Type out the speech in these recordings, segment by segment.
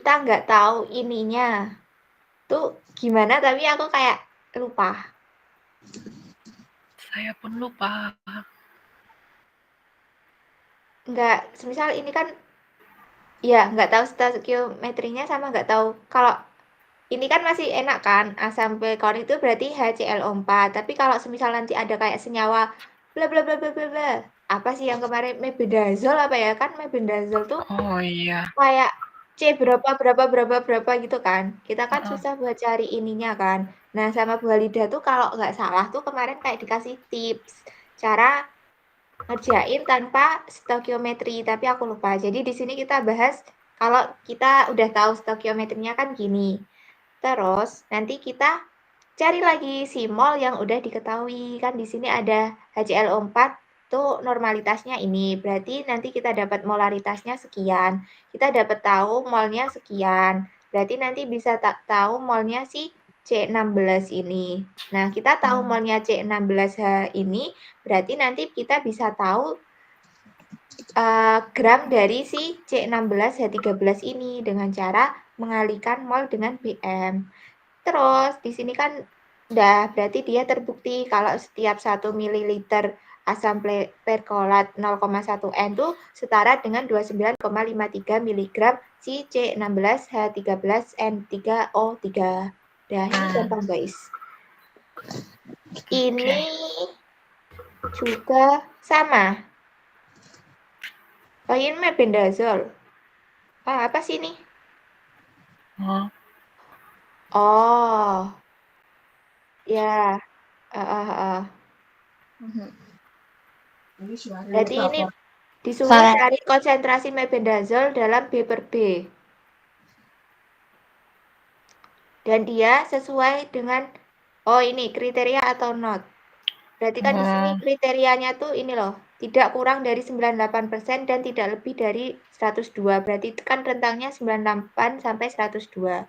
kita nggak tahu ininya tuh gimana, tapi aku kayak lupa. Saya pun lupa. Nggak, misal ini kan ya nggak tahu stöchiometrinya sama nggak tahu. Kalau ini kan masih enak kan, asam pelkon itu berarti HClO4. Tapi kalau semisal nanti ada kayak senyawa bla bla bla bla bla bla, apa sih yang kemarin mebendazole apa ya, kan mebendazole tuh Oh iya. kayak C berapa gitu kan. Kita kan Heeh. susah buat cari ininya kan. Nah, sama Bu Halida tuh kalau nggak salah tuh kemarin kayak dikasih tips cara ngerjain tanpa stoikiometri, tapi aku lupa. Jadi di sini kita bahas kalau kita udah tahu stoikiometrinya kan gini. Terus nanti kita cari lagi si mol yang udah diketahui. Kan di sini ada HClO4 tuh normalitasnya ini. Berarti nanti kita dapat molaritasnya sekian. Kita dapat tahu molnya sekian. Berarti nanti bisa tahu molnya si C16 ini. Nah, kita tahu molnya C16H ini, berarti nanti kita bisa tahu gram dari si C16H13 ini dengan cara mengalihkan mol dengan BM. Terus di sini kan udah berarti dia terbukti kalau setiap 1 ml asam perkolat 0,1 N itu setara dengan 29,53 mg si C16H13N3O3. Nah, ini gampang guys. Ini juga sama. Oh, ini mebendazole. Apa sih ini? Oh, ya. Berarti ini disuruh cari konsentrasi mebendazole dalam B per B. Dan dia sesuai dengan, oh ini kriteria atau not. Berarti kan di sini kriterianya tuh ini loh, tidak kurang dari 98% dan tidak lebih dari 102. Berarti itu kan rentangnya 98 sampai 102.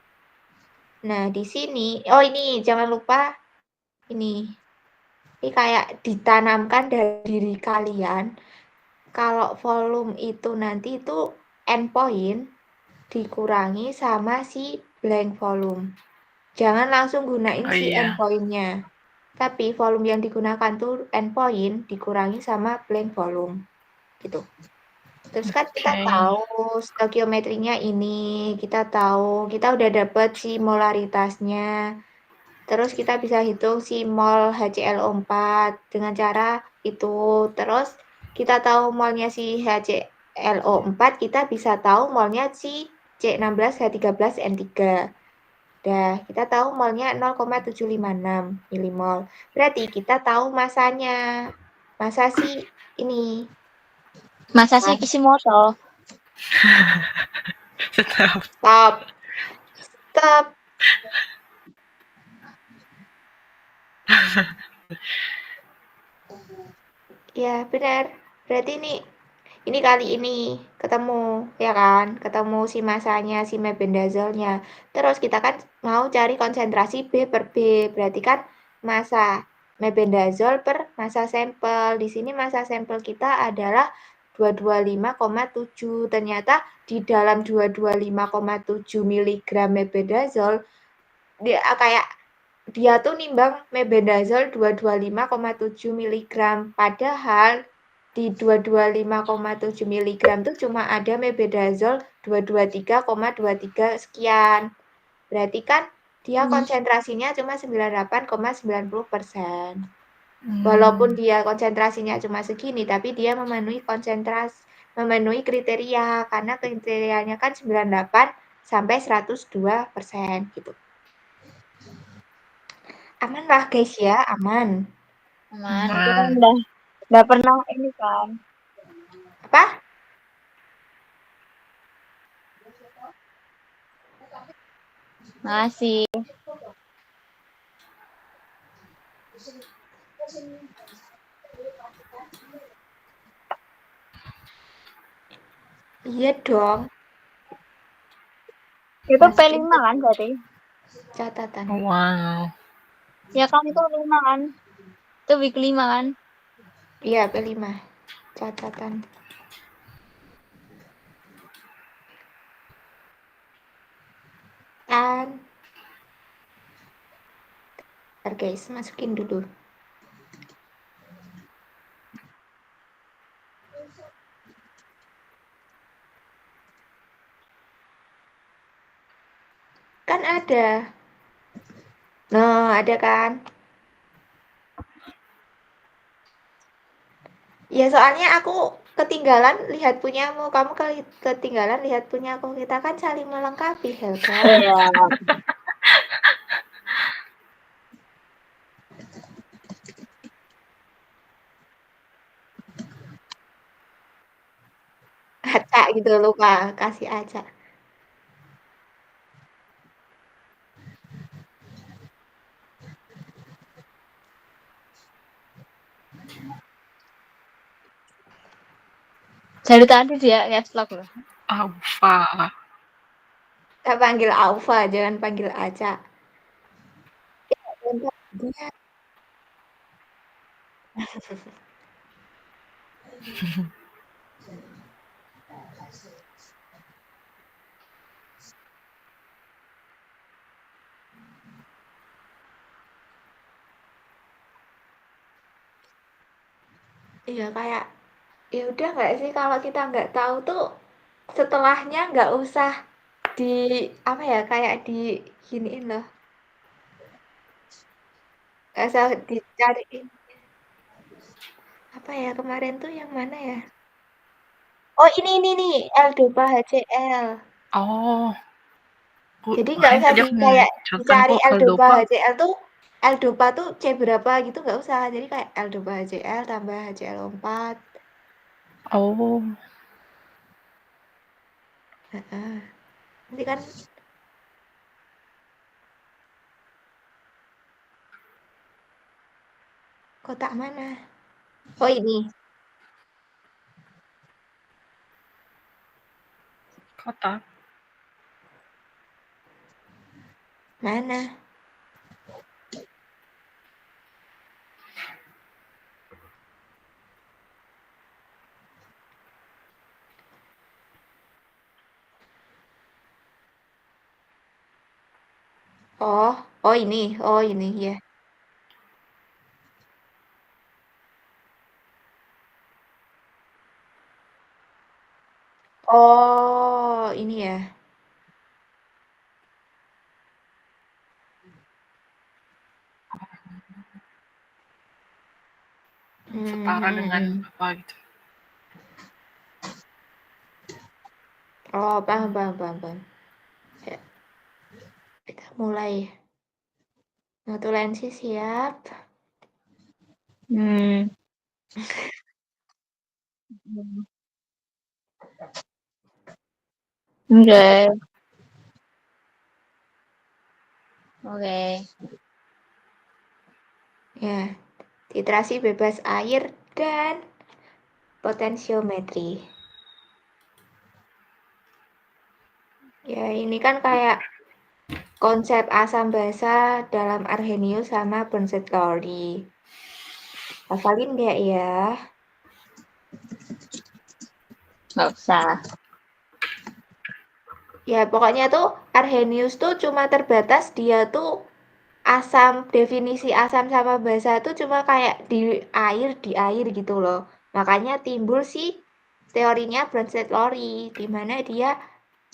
Nah, di sini, oh ini jangan lupa ini. Ini kayak ditanamkan dari diri kalian. Kalau volume itu nanti itu endpoint dikurangi sama si blank volume. Jangan langsung gunain si endpoint-nya. Tapi volume yang digunakan tuh endpoint dikurangi sama blank volume. Gitu. Terus kan kita tahu stoikiometrinya ini, kita udah dapet si molaritasnya. Terus kita bisa hitung si mol HClO4 dengan cara itu. Terus kita tahu molnya si HClO4, kita bisa tahu molnya si C16H13N3. Dah, kita tahu molnya 0,756 milimol. Berarti kita tahu masanya. Masa si ini. Masa sih Kishimoto? Stop. Stop. Ya, benar. Berarti ini kali ini ketemu, ya kan? Ketemu si masanya, si mebendazolnya. Terus kita kan mau cari konsentrasi B per B. Berarti kan masa mebendazol per masa sampel. Di sini masa sampel kita adalah 225,7. Ternyata di dalam 225,7 mg mebendazol dia tuh nimbang mebendazole 225,7 mg. Padahal di 225,7 mg tuh cuma ada mebendazole 223,23 sekian. Berarti kan dia konsentrasinya cuma 98,90%. Walaupun dia konsentrasinya cuma segini, tapi dia memenuhi kriteria karena kriterianya kan 98 sampai 102% gitu. Aman lah guys ya, aman. Aman. Itu kan udah pernah ini kan. Apa? Masih. Iya dong. Itu P5 kan berarti? Catatan. Wow. Ya kan itu 5 kan? Itu week 5 kan? Iya, P5. Catatan. kan. Bentar guys, masukin dulu. Kan ada. Nah, ada kan? Ya soalnya aku ketinggalan lihat punyamu, kamu ketinggalan lihat punyaku. Kita kan saling melengkapi, Helga. Iya. Acak gitu, lupa kasih acak. Dari tadi dia nge-vlog loh. Alfa. Kita panggil Alfa, jangan panggil acak. Dia. Iya kayak ya udah nggak sih kalau kita nggak tahu tuh setelahnya nggak usah di apa ya kayak di giniin loh, nggak usah dicariin apa ya kemarin tuh yang mana ya, oh ini nih L-dopa HCl, Oh, jadi nggak makanya usah tadi di aku mau kayak menceritakan dicari kok L-dopa L-dopa. HCl tuh L-dopa tuh C berapa gitu nggak usah, jadi kayak L-dopa HCl tambah HCl4. Oh, Nanti kan kotak mana, oh ini kotak. mana. Oh ini ya. Oh, ini ya. Setara dengan Hmm. apa gitu. Oh, paham. Ya, kita mulai. Notulensi siap. Hmm. Oke. Oke. Ya, titrasi bebas air dan potensiometri. Ya, ini kan kayak konsep asam basa dalam Arrhenius sama Bronsted-Lowry. Hafalin nggak ya? Nggak usah. Ya, pokoknya tuh Arrhenius tuh cuma terbatas dia tuh asam, definisi asam sama basa tuh cuma kayak di air gitu loh. Makanya timbul sih teorinya Bronsted-Lowry di mana dia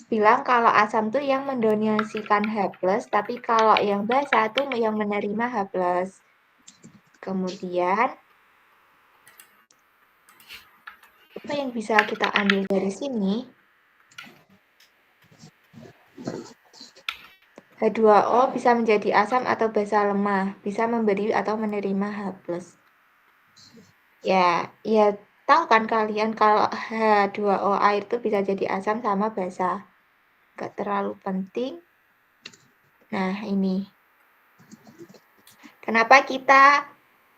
bilang kalau asam tuh yang mendominasikan H+, tapi kalau yang basa tuh yang menerima H+. Kemudian apa yang bisa kita ambil dari sini? H2O bisa menjadi asam atau basa lemah, bisa memberi atau menerima H+. Ya tahu kan kalian kalau H2O air itu bisa jadi asam sama basa. Gak terlalu penting. Nah, ini. Kenapa kita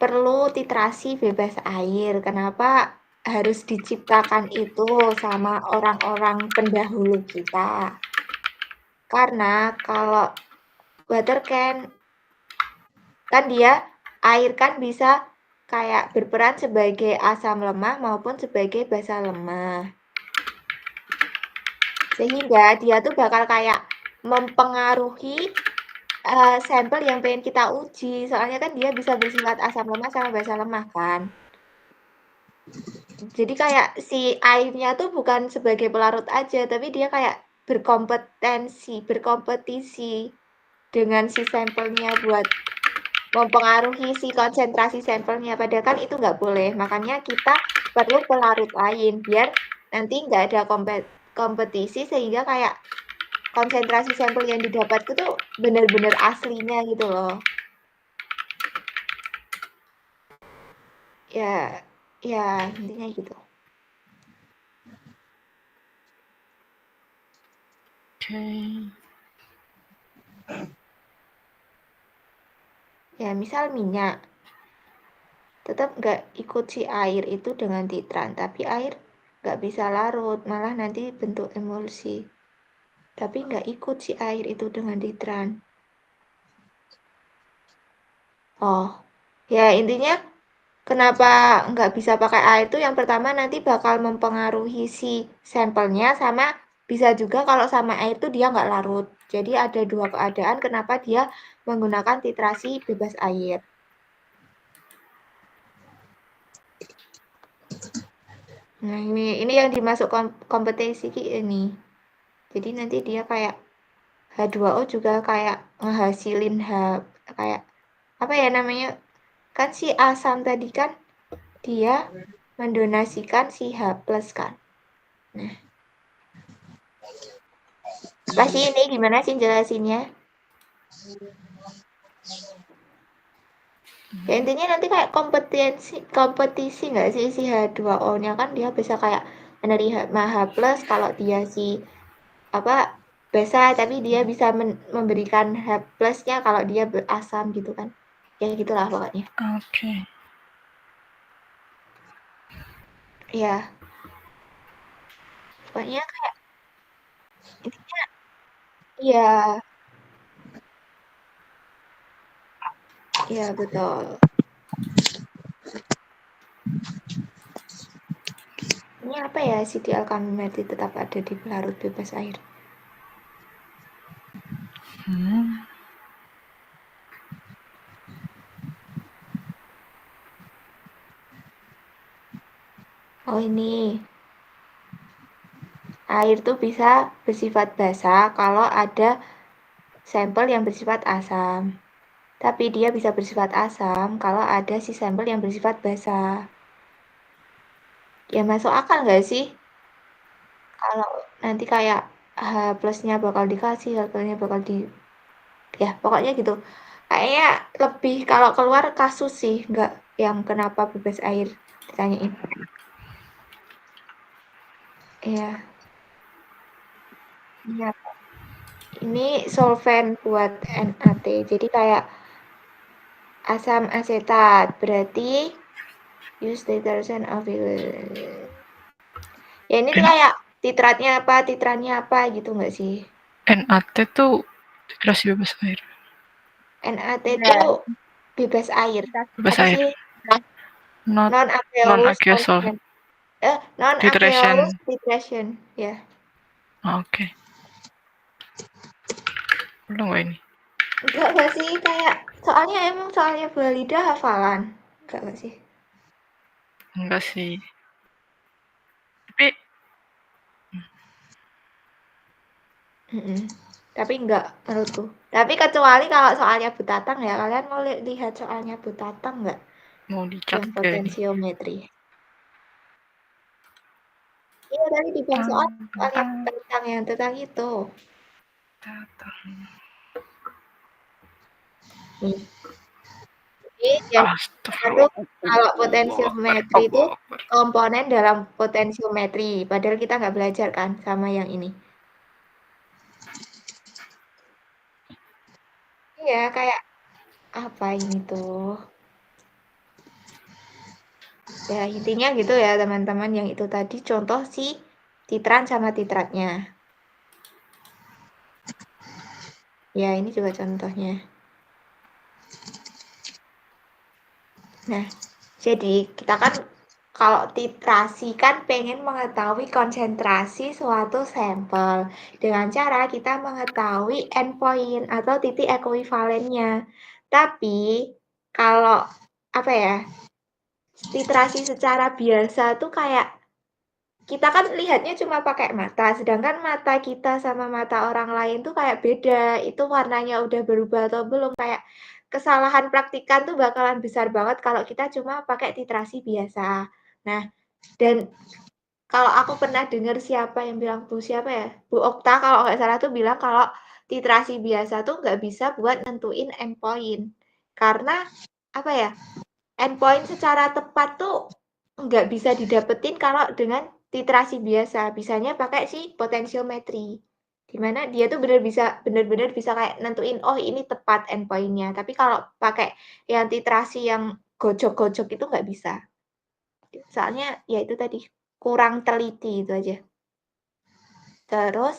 perlu titrasi bebas air? Kenapa harus diciptakan itu sama orang-orang pendahulu kita? Karena kalau water kan dia air kan bisa kayak berperan sebagai asam lemah maupun sebagai basa lemah. Sehingga dia tuh bakal kayak mempengaruhi sampel yang pengen kita uji. Soalnya kan dia bisa bersifat asam lemah sama basa lemah kan. Jadi kayak si airnya tuh bukan sebagai pelarut aja, tapi dia kayak berkompetisi dengan si sampelnya buat mempengaruhi si konsentrasi sampelnya. Padahal kan itu nggak boleh. Makanya kita perlu pelarut lain biar nanti nggak ada kompetisi sehingga kayak konsentrasi sampel yang didapat itu benar-benar aslinya gitu loh. Ya intinya gitu. Oke. Ya misal minyak tetap nggak ikut si air itu dengan titran, tapi air nggak bisa larut, malah nanti bentuk emulsi. Tapi nggak ikut si air itu dengan titran. Oh, ya intinya kenapa nggak bisa pakai air itu yang pertama nanti bakal mempengaruhi si sampelnya sama bisa juga kalau sama air itu dia nggak larut. Jadi ada dua keadaan kenapa dia menggunakan titrasi bebas air. Nah ini yang dimasuk kompetisi ini. Jadi nanti dia kayak H2O juga kayak ngehasilin kayak apa ya namanya, kan si asam tadi kan dia mendonasikan si H+ kan. Nah, pasti ini gimana sih jelasinnya? Ya intinya nanti kayak kompetisi nggak sih si H2O-nya kan dia bisa kayak menerima H+ kalau dia si apa basa, tapi dia bisa memberikan H+-nya kalau dia berasam gitu kan. Ya gitulah pokoknya. Oke. Ya. Pokoknya kayak intinya iya. Iya betul. Ini apa ya si dialkanometri tetap ada di pelarut bebas air. Oh ini air tuh bisa bersifat basa kalau ada sampel yang bersifat asam. Tapi dia bisa bersifat asam kalau ada si sampel yang bersifat basa. Ya masuk akal nggak sih? Kalau nanti kayak H+-nya bakal dikasih, H+-nya bakal di... Ya pokoknya gitu. Kayaknya lebih kalau keluar kasus sih, nggak yang kenapa bebas air ditanyain. Iya. Iya. Ini solvent buat NaT. Jadi kayak asam asetat. Berarti use detergent of ya ini tuh kayak titrannya apa gitu nggak sih? NaT tuh titrasi bebas air. NaT Iya. itu bebas air. Bebas Apa air. sih? Not Non-aqueous non-aqueous solvent. titration. Non-aqueous titration. Ya. Oke. Belum nggak ini? Enggak sih kayak soalnya Balida hafalan. Enggak sih? Enggak sih. Tapi Tapi enggak menurutku. Tapi kecuali kalau soalnya Butatang ya, kalian mau lihat soalnya Butatang enggak? mau Yang dicatat gak ini? potensiometri. Iya tadi di bawah soalnya Butatang yang tentang itu. Nih. Jadi kalau potensiometri itu komponen dalam potensiometri. Padahal kita nggak belajar kan sama yang ini. Iya, kayak apa ini tuh? Ya, intinya gitu ya teman-teman. Yang itu tadi contoh si titran sama titratnya. Ya, ini juga contohnya. Nah, jadi kita kan kalau titrasi kan pengen mengetahui konsentrasi suatu sampel dengan cara kita mengetahui endpoint atau titik ekuivalennya. Tapi kalau apa ya? Titrasi secara biasa tuh kayak kita kan lihatnya cuma pakai mata, sedangkan mata kita sama mata orang lain tuh kayak beda. Itu warnanya udah berubah atau belum, kayak kesalahan praktikan tuh bakalan besar banget kalau kita cuma pakai titrasi biasa. Nah, dan kalau aku pernah dengar siapa yang bilang, siapa ya? Bu Okta kalau nggak salah tuh bilang kalau titrasi biasa tuh nggak bisa buat nentuin endpoint. Karena apa ya? Endpoint secara tepat tuh nggak bisa didapetin kalau dengan titrasi biasa. Bisanya pakai si potentiometri. Dimana dia tuh bener-bener bisa kayak nentuin, oh ini tepat endpointnya. Tapi kalau pakai yang titrasi yang gojok-gojok itu nggak bisa. Soalnya ya itu tadi, kurang teliti itu aja. Terus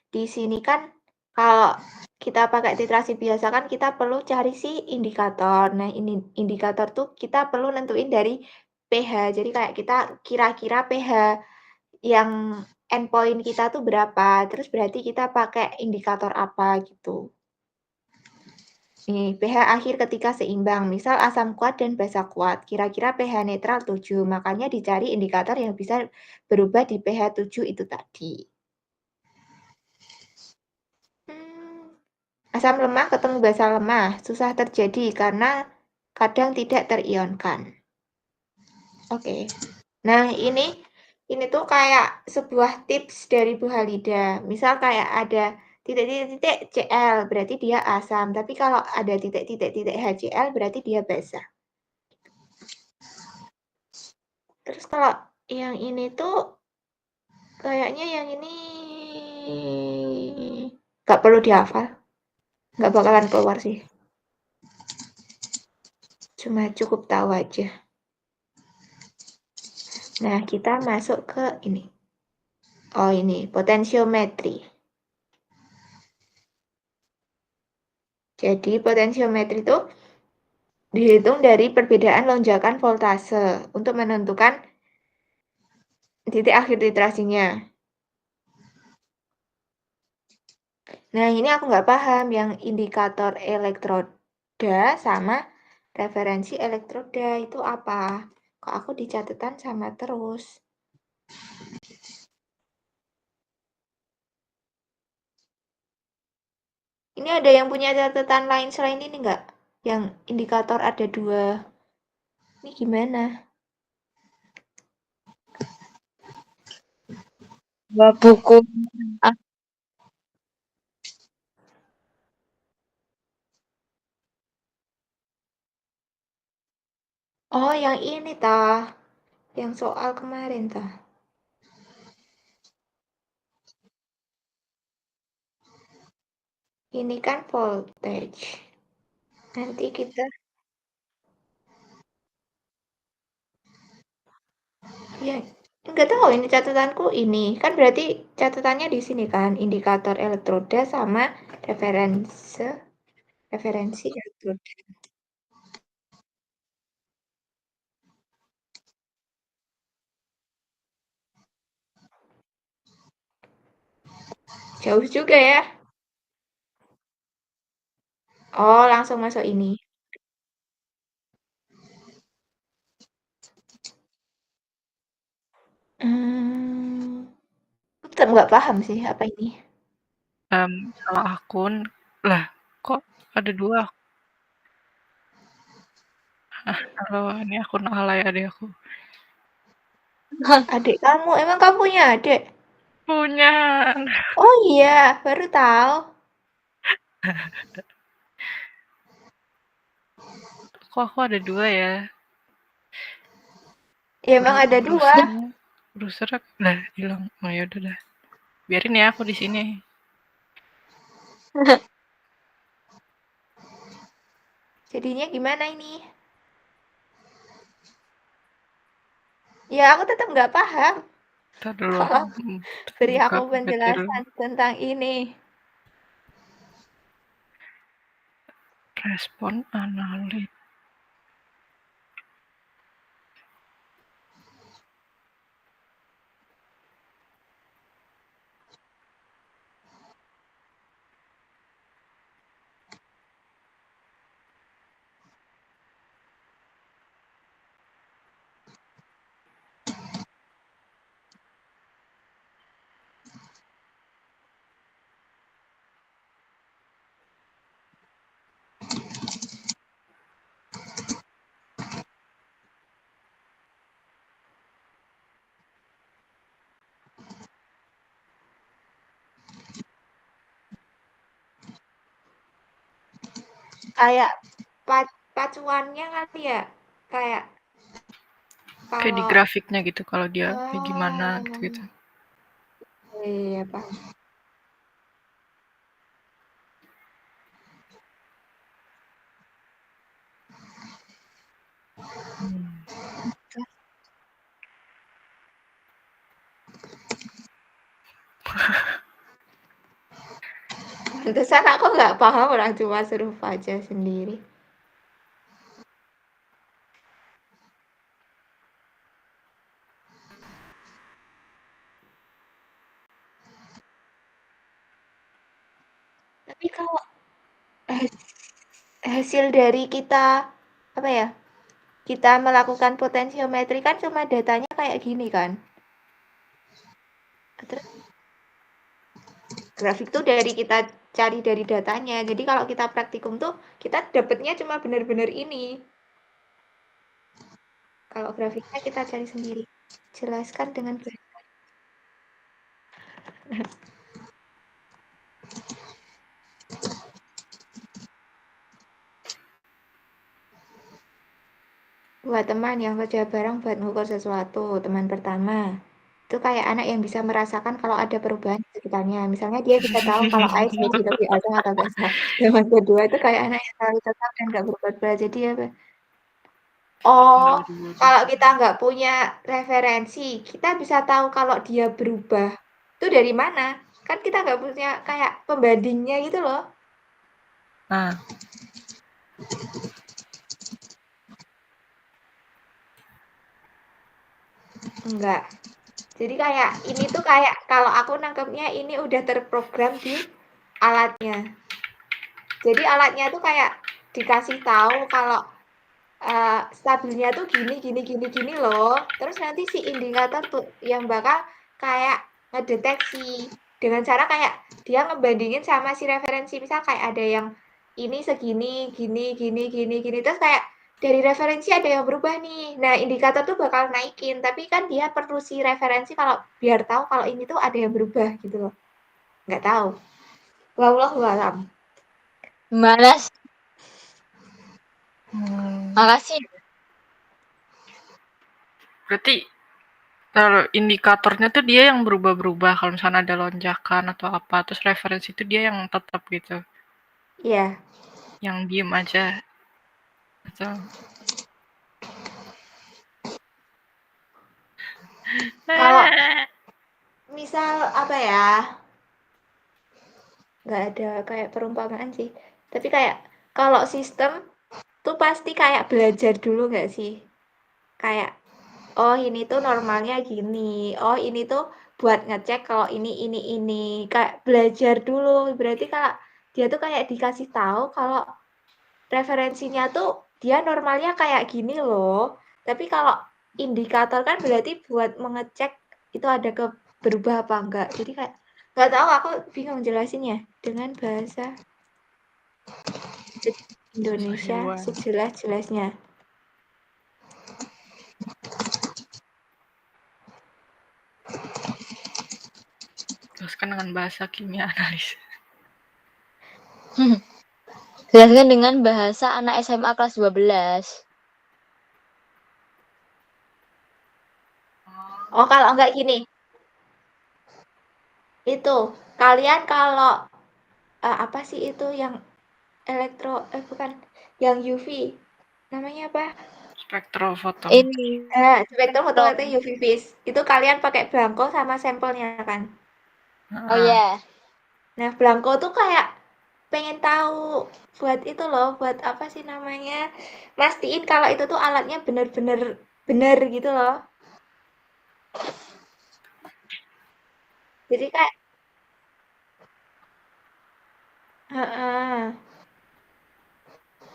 di sini kan kalau kita pakai titrasi biasa kan kita perlu cari si indikator. Nah, ini indikator tuh kita perlu nentuin dari pH. Jadi kayak kita kira-kira pH yang endpoint kita tuh berapa. Terus berarti kita pakai indikator apa gitu. Nih, pH akhir ketika seimbang. Misal asam kuat dan basa kuat. Kira-kira pH netral 7. Makanya dicari indikator yang bisa berubah di pH 7 itu tadi. Asam lemah ketemu basa lemah susah terjadi karena kadang tidak terionkan. Oke. Nah, ini tuh kayak sebuah tips dari Bu Halida. Misal kayak ada titik-titik Cl berarti dia asam, tapi kalau ada titik-titik HCl berarti dia basa. Terus kalau yang ini tuh kayaknya yang ini nggak perlu dihafal. Nggak bakalan keluar sih. Cuma cukup tahu aja. Nah, kita masuk ke ini. Oh, ini potensiometri. Jadi, potensiometri itu dihitung dari perbedaan lonjakan voltase untuk menentukan titik akhir titrasinya. Nah, ini aku nggak paham yang indikator elektroda sama referensi elektroda itu apa. Kok aku di catatan sama terus. Ini ada yang punya catatan lain selain ini nggak? Yang indikator ada 2. Ini gimana? Buku. Oh, yang ini tah. Yang soal kemarin tah. Ini kan voltage. Nanti kita ya nggak tahu ini catatanku ini. Kan berarti catatannya di sini kan indikator elektroda sama referensi elektroda. Jauh juga ya. Oh, langsung masuk ini. Tetap nggak paham sih apa ini. Kalau akun, lah kok ada 2? Kalau ini akun alay adik aku. Adik kamu, emang kamu punya adik? Punya. Oh iya, baru tahu. Kok aku ada 2 ya? Ya emang ada 2. Browser lah hilang. Oh ya udah dah. Biarin ya aku di sini. Jadinya gimana ini? Ya aku tetap nggak paham. Entar dulu. Beri Buka aku PPT dulu. penjelasan tentang ini. Respon analit. kayak pacuannya kali ya, kayak Kayak di kalau grafiknya gitu kalau dia kayak gimana gitu. iya paham. Pantesan aku nggak paham, orang cuma suruh baca sendiri. Tapi kalau hasil dari kita apa ya? Kita melakukan potensiometri kan cuma datanya kayak gini kan. Terus grafik tuh dari kita cari dari datanya. Jadi kalau kita praktikum tuh kita dapatnya cuma benar-benar ini. Kalau grafiknya kita cari sendiri. Jelaskan dengan buat teman yang kerja bareng buat mengukur sesuatu, teman pertama. Itu kayak anak yang bisa merasakan kalau ada perubahan di sekitarnya. Misalnya dia bisa tahu kalau air jadi lebih asam atau basah. Teman kedua itu kayak anak yang selalu tetap dan nggak berubah-ubah. Jadi apa? Oh, kalau kita nggak punya referensi, kita bisa tahu kalau dia berubah. Itu dari mana? Kan kita nggak punya kayak pembandingnya gitu loh. Nah, Enggak. Jadi kayak ini tuh kayak kalau aku nangkepnya ini udah terprogram di alatnya. Jadi alatnya tuh kayak dikasih tahu kalau stabilnya tuh gini loh. Terus nanti si indikator tuh yang bakal kayak ngedeteksi dengan cara kayak dia ngebandingin sama si referensi. Misal kayak ada yang ini segini, gini. Terus kayak dari referensi ada yang berubah nih. Nah, indikator tuh bakal naikin. Tapi kan dia perlu si referensi kalau biar tahu kalau ini tuh ada yang berubah gitu loh. Nggak tahu. Wallahu a'lam. Malas. Makasih. berarti kalau indikatornya tuh dia yang berubah-berubah kalau misalnya ada lonjakan atau apa, terus referensi itu dia yang tetap gitu, Iya. yang diem aja. Atau Kalau misal apa ya? Nggak ada kayak perumpamaan sih. Tapi kayak kalau sistem tuh pasti kayak belajar dulu nggak sih? Kayak, oh ini tuh normalnya gini. Oh ini tuh buat ngecek kalau ini. Kayak belajar dulu. Berarti kalau dia tuh kayak dikasih tahu kalau referensinya tuh dia normalnya kayak gini loh. Tapi kalau indikator kan berarti buat mengecek itu ada berubah apa enggak. Jadi kayak nggak tahu, aku bingung jelasinnya dengan bahasa Indonesia sejelas-jelasnya. jelaskan dengan bahasa kimia analis. Jelaskan dengan bahasa anak SMA kelas 12. Oh, kalau enggak gini. Itu, kalian kalau apa sih itu yang bukan, yang UV. Namanya apa? Spektrofotom. Ini. Spektrum fotometer UV vis. Itu kalian pakai belangko sama sampelnya kan? Oh ya. Nah, belangko tuh kayak pengen tahu buat itu loh, buat apa sih namanya? Mastiin kalau itu tuh alatnya bener-bener bener gitu loh. Jadi kayak heeh.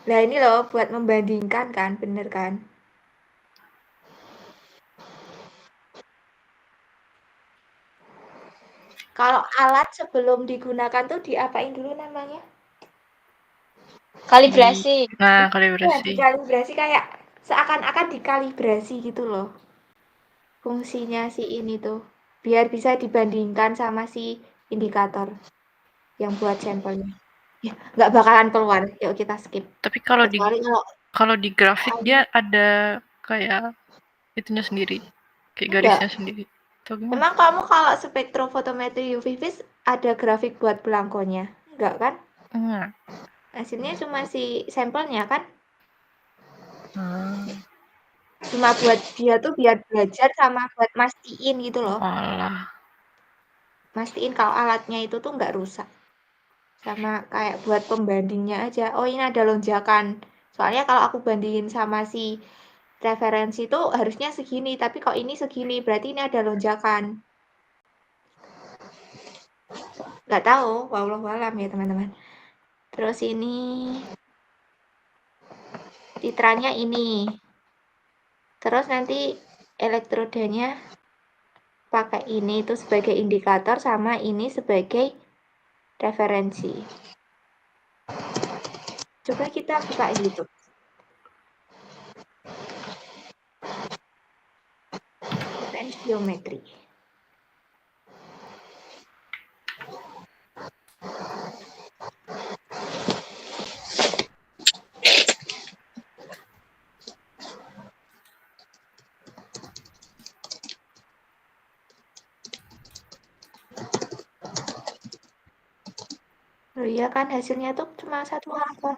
Nah, ini loh buat membandingkan kan, bener kan? Kalau alat sebelum digunakan tuh diapain dulu namanya? Kalibrasi. Nah, Ya, kalibrasi. dikalibrasi kayak seakan-akan dikalibrasi gitu loh. Fungsinya si ini tuh. Biar bisa dibandingkan sama si indikator yang buat sampelnya. Ya, nggak bakalan keluar. Yuk kita skip. Tapi kalau di Kecuali di grafik dia ada kayak itunya sendiri, kayak enggak. garisnya sendiri. Atau gimana? Emang kamu kalau spektrofotometri UV vis ada grafik buat belangkonya? Enggak kan? Enggak. Hasilnya cuma si sampelnya kan? Hmm. Cuma buat dia tuh biar belajar sama buat mastiin gitu loh. Olah. Mastiin kalau alatnya itu tuh nggak rusak. Sama kayak buat pembandingnya aja. Oh, ini ada lonjakan. Soalnya kalau aku bandingin sama si referensi itu harusnya segini, tapi kok ini segini, berarti ini ada lonjakan. Nggak tahu, wallahualam ya teman-teman. Terus ini titranya ini. Terus nanti elektrodanya pakai ini itu sebagai indikator sama ini sebagai referensi. Coba kita buka YouTube. Potentiometri. Oh iya kan hasilnya tuh cuma satu angka.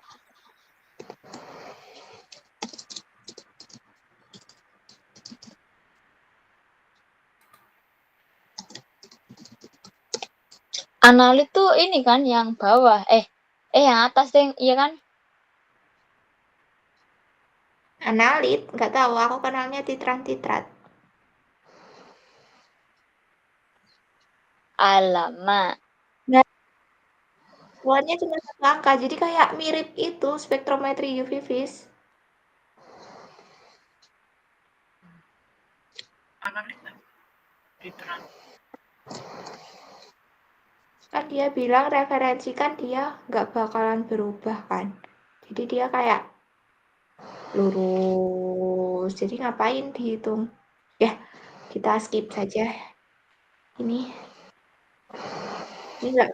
Analit tuh ini kan yang bawah. Yang atas deh, iya kan? Analit, nggak tahu, aku kenalnya titran-titrat. Alamak. Nah, keluarnya cuma satu angka, jadi kayak mirip itu spektrometri UV vis. Analit titran. Kan dia bilang referensi kan dia nggak bakalan berubah kan. Jadi dia kayak lurus. Jadi ngapain dihitung? Ya, kita skip saja. Ini enggak.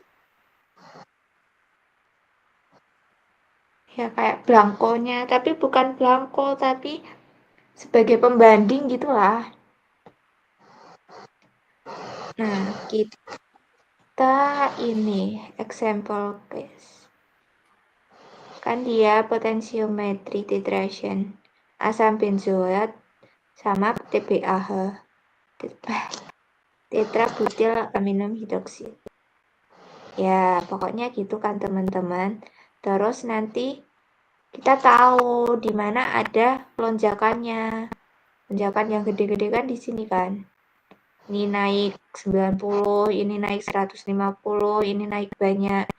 Ya kayak blankonya, tapi bukan blanko, tapi sebagai pembanding gitulah. Nah, kita ini example case. Kan dia potentiometri titration asam benzoat sama TBAH. Tetrabutil aminum hidroksi. Ya, pokoknya gitu kan teman-teman. Terus nanti kita tahu di mana ada lonjakannya. Lonjakan yang gede-gede kan di sini kan. Ini naik 90, ini naik 150, ini naik banyak.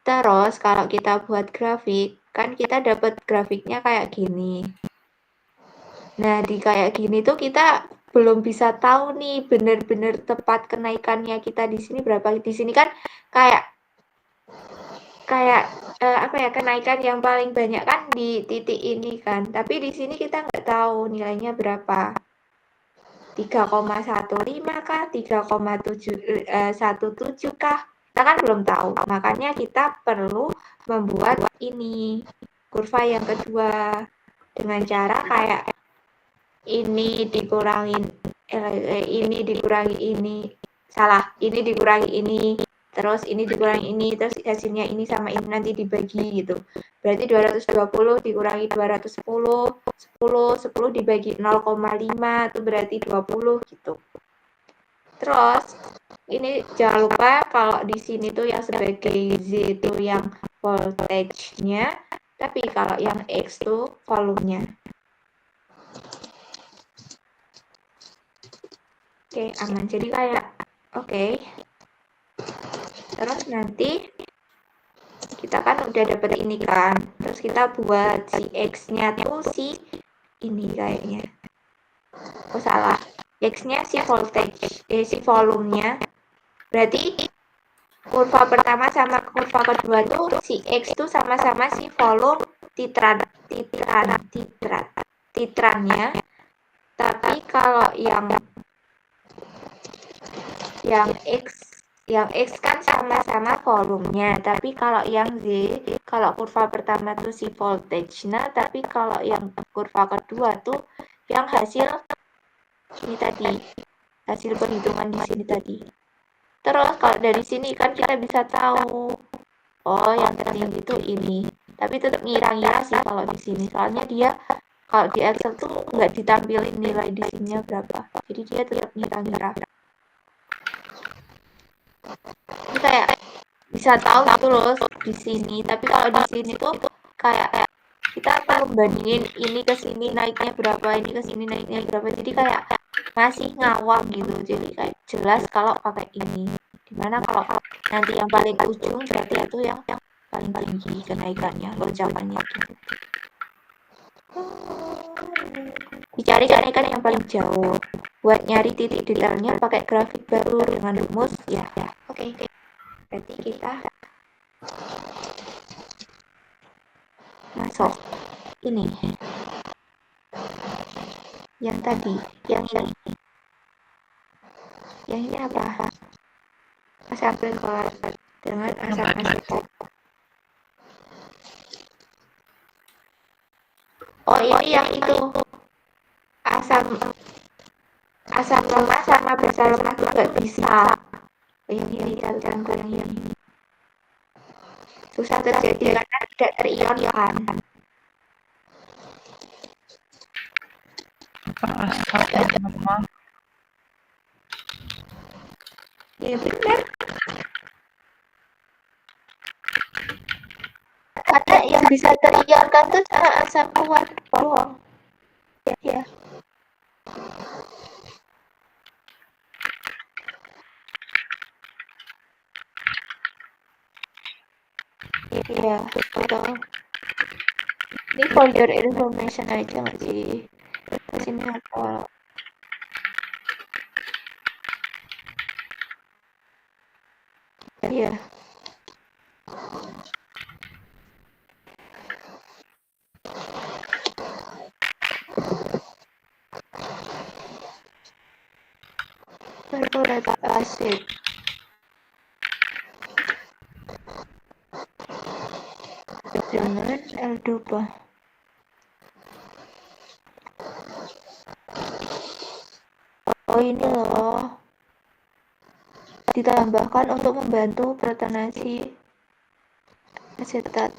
Terus kalau kita buat grafik, kan kita dapat grafiknya kayak gini. Nah, di kayak gini tuh kita belum bisa tahu nih benar-benar tepat kenaikannya kita di sini berapa. Di sini kan kayak apa ya, kenaikan yang paling banyak kan di titik ini kan. Tapi di sini kita nggak tahu nilainya berapa. 3,15 kah? 3,17 kah? Kita kan belum tahu. Makanya kita perlu membuat ini kurva yang kedua dengan cara kayak ini dikurangi ini, salah, ini dikurangi ini, terus ini dikurangi ini, terus hasilnya ini sama ini nanti dibagi gitu. Berarti 220 dikurangi 210, 10 dibagi 0,5 itu berarti 20 gitu. Terus ini jangan lupa kalau di sini tuh yang sebagai Z itu yang voltage-nya, tapi kalau yang X tuh volumenya. Oke, aman. Jadi kayak oke. Terus nanti kita kan udah dapet ini kan. Terus kita buat si X-nya tuh si ini kayaknya. Oh salah. X-nya si voltage, si volumenya. Berarti kurva pertama sama kurva kedua tuh si X tuh sama-sama si volume titrannya. Tapi kalau yang X Yang X kan sama-sama volumenya, tapi kalau yang Z, kalau kurva pertama tuh si voltage, nah tapi kalau yang kurva kedua tuh yang hasil ini tadi, hasil perhitungan di sini tadi. Terus kalau dari sini kan kita bisa tahu, oh yang tertinggi itu ini, tapi tetap ngira-ngira sih kalau di sini, soalnya dia kalau di Excel tuh nggak ditampilin nilai di sininya berapa, jadi dia tetap ngira-ngira. Ini kayak bisa tahu gitu loh di sini, tapi kalau di sini tuh kayak kita perlu bandingin ini ke sini naiknya berapa, ini ke sini naiknya berapa, jadi kayak masih ngawang gitu, jadi kayak jelas kalau pakai ini. Dimana kalau nanti yang paling ujung berarti itu yang paling tinggi kenaikannya, lonjakannya gitu. Dicari kenaikan yang paling jauh. Buat nyari titik detailnya pakai grafik baru dengan rumus ya. Oke. Berarti kita masuk ini. Yang tadi, yang ini. Yang ini apa? Asam glikol dengan asam asetat. Oh, ini yang itu. Asam lemak sama basa lemak itu nggak bisa. Ini cantum yang ini. Susah terjadi karena tidak terionkan. Asam lemak. Ya benar. Karena yang bisa terionkan itu cuma asam kuat doang. Ya. Iya, betul. Ini for your information aja nggak sih? Sini apa? Iya. Perchlorate acid. Dengan L-dopa. Oh ini loh. Ditambahkan untuk membantu protonasi asetat.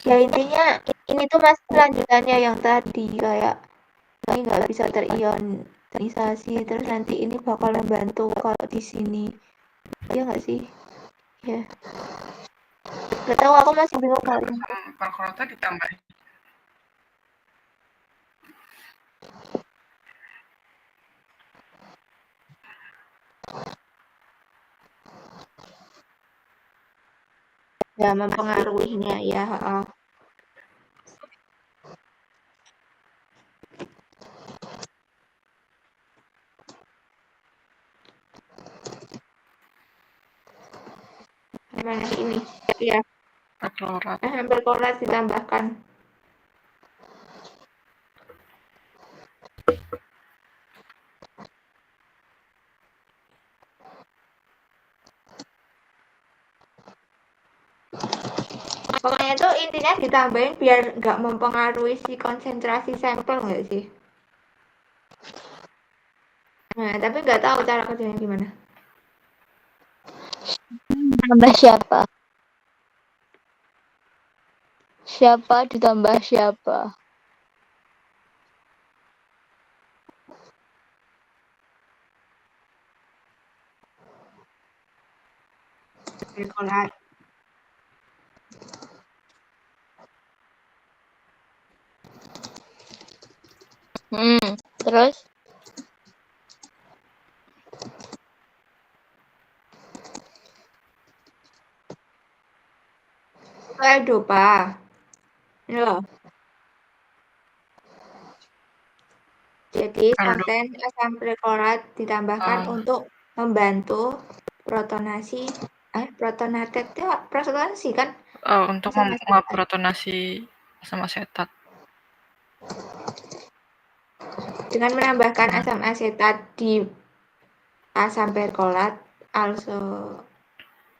Ya intinya ini tuh masih lanjutannya yang tadi, kayak ini nggak bisa terionisasi, terus nanti ini bakal membantu kalau di sini. Iya nggak sih? Ya. Nggak tahu, aku masih bingung kalau ini. Perchlorate ditambah. Ya mempengaruhinya ya. Mana ini? Ya. Perchlorate. Perchlorate ditambahkan. Pokoknya tuh intinya ditambahin biar nggak mempengaruhi si konsentrasi sampel nggak sih? Nah, tapi nggak tahu cara kerjanya gimana. Tambah siapa? Siapa ditambah siapa? Perchlorate. Terus? L-dopa. Ini loh. Jadi konten asam perchlorate ditambahkan untuk membantu protonasi protonate itu protonasi kan? Untuk memprotonasi asam asetat. dengan menambahkan asam asetat di asam perkolat also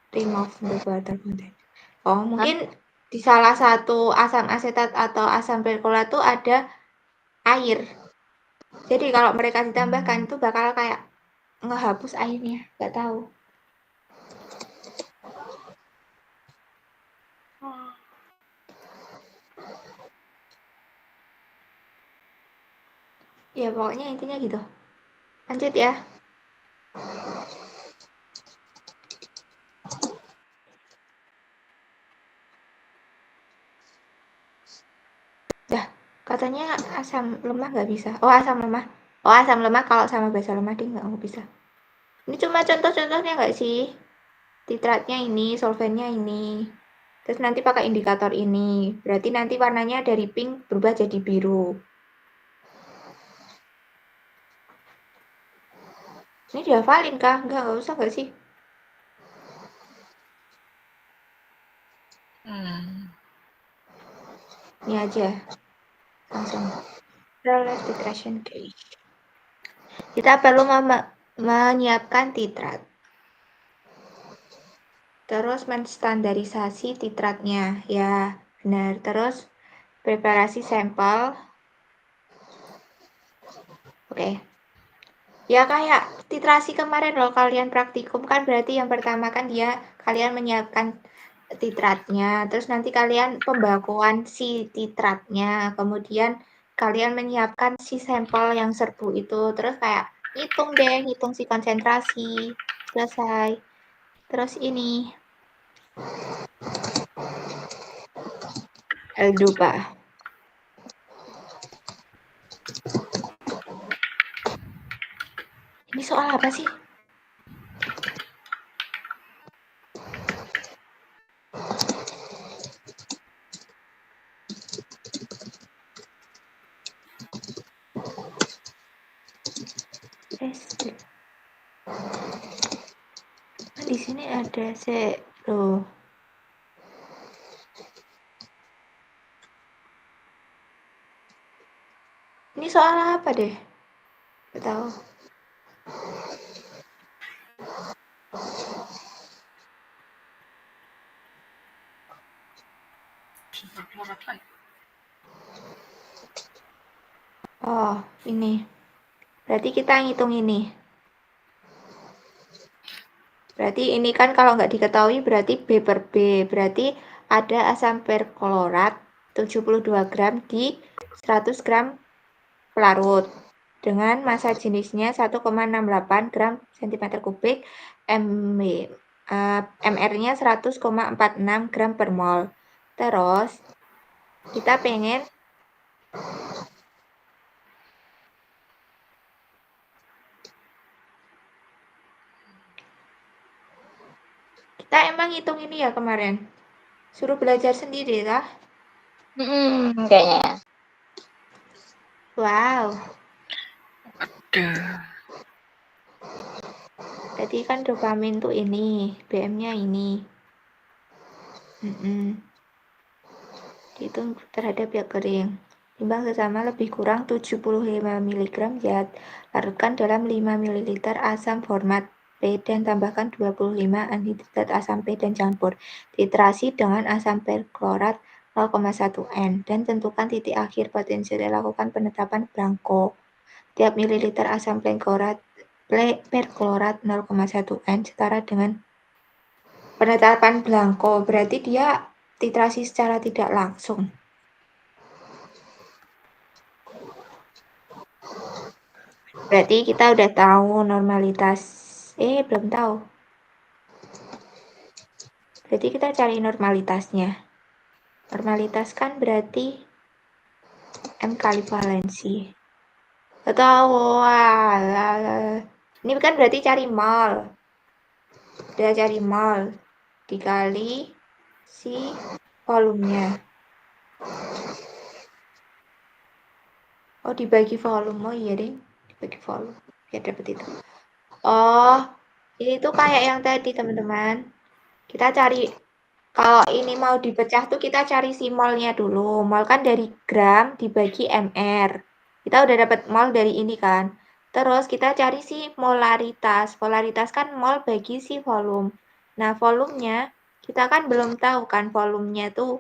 remove the water content. Oh, mungkin di salah satu asam asetat atau asam perkolat tuh ada air. Jadi kalau mereka ditambahkan itu bakal kayak ngehapus airnya, nggak tahu. Ya pokoknya intinya gitu. Lanjut ya. Dah, katanya asam lemah nggak bisa. Oh asam lemah. Oh asam lemah kalau sama basa lemah dia nggak bisa. Ini cuma contoh-contohnya nggak sih? Titratnya ini, solvennya ini. Terus nanti pakai indikator ini. Berarti nanti warnanya dari pink berubah jadi biru. Ini dihafalin kah? Nggak usah nggak sih? Ini aja. Langsung. Relative titration gauge. Kita perlu menyiapkan titrat. Terus menstandarisasi titratnya. Ya, benar. Terus preparasi sampel. Oke. Ya kayak titrasi kemarin loh kalian praktikum kan berarti yang pertama kan kalian menyiapkan titratnya, terus nanti kalian pembakuan si titratnya, kemudian kalian menyiapkan si sampel yang serbu itu, terus kayak hitung si konsentrasi, selesai. Terus ini L2. Ini soal apa sih? Di sini ada loh. Ini soal apa deh? Gak tahu. Oh, ini. Berarti kita ngitung ini. Berarti ini kan kalau nggak diketahui berarti B per B. Berarti ada asam perklorat 72 gram di 100 gram pelarut. Dengan massa jenisnya 1,68 gram cm kubik, MR-nya 100,46 gram per mol. Terus, kita pengen kita emang hitung ini ya kemarin. Suruh belajar sendiri lah. Kayaknya. Wow. Aduh. Jadi kan dopamin tuh ini, BM-nya ini. Dihitung terhadap yang kering. Timbang sesama lebih kurang 75 mg zat. Larutkan dalam 5 ml asam format P dan tambahkan 25 anhidrat asam P dan campur. Titrasi dengan asam perklorat 0,1 N dan tentukan titik akhir potensial. Lakukan penetapan Blanco. Tiap mililiter asam perklorat 0,1 N setara dengan penetapan Blanco. Berarti dia titrasi secara tidak langsung. Berarti kita udah tahu normalitas. Belum tahu. Berarti kita cari normalitasnya. Normalitas kan berarti M kali valensi. Tahu. Ini kan berarti cari mol. Udah cari mol. Dikali si volumenya. Oh, dibagi volume. Oh iya deh. Dibagi volume. Ya dapat itu. Oh, ini tuh kayak yang tadi teman-teman. Kita cari, kalau ini mau dipecah tuh kita cari si molnya dulu. Mol kan dari gram dibagi mr. Kita udah dapat mol dari ini kan. Terus kita cari si molaritas. Polaritas kan mol bagi si volume. Nah, volumenya kita kan belum tahu kan volumenya tuh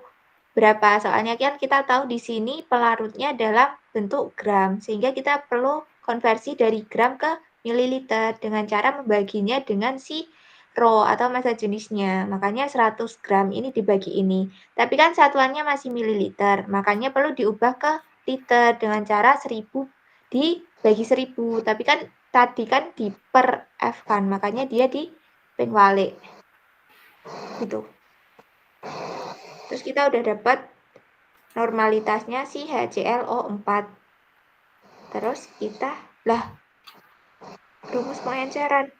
berapa. Soalnya kan kita tahu di sini pelarutnya dalam bentuk gram. Sehingga kita perlu konversi dari gram ke mililiter dengan cara membaginya dengan si rho atau massa jenisnya. Makanya 100 gram ini dibagi ini. Tapi kan satuannya masih mililiter. Makanya perlu diubah ke liter dengan cara 1000 dibagi 1000. Tapi kan tadi kan di per F kan. Makanya dia di penwalik. Gitu. Terus kita udah dapat normalitasnya si HClO4. Terus kita rumus pengenceran.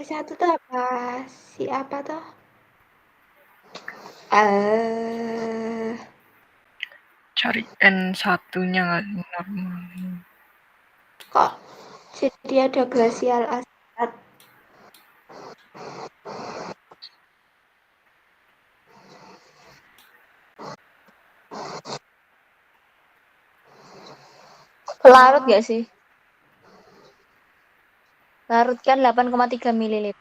Satu tuh apa? Si apa tuh? Cari N1-nya nggak normal. Kok jadi ada glasial asetat? Larut gak sih? Larut kan 8,3 ml.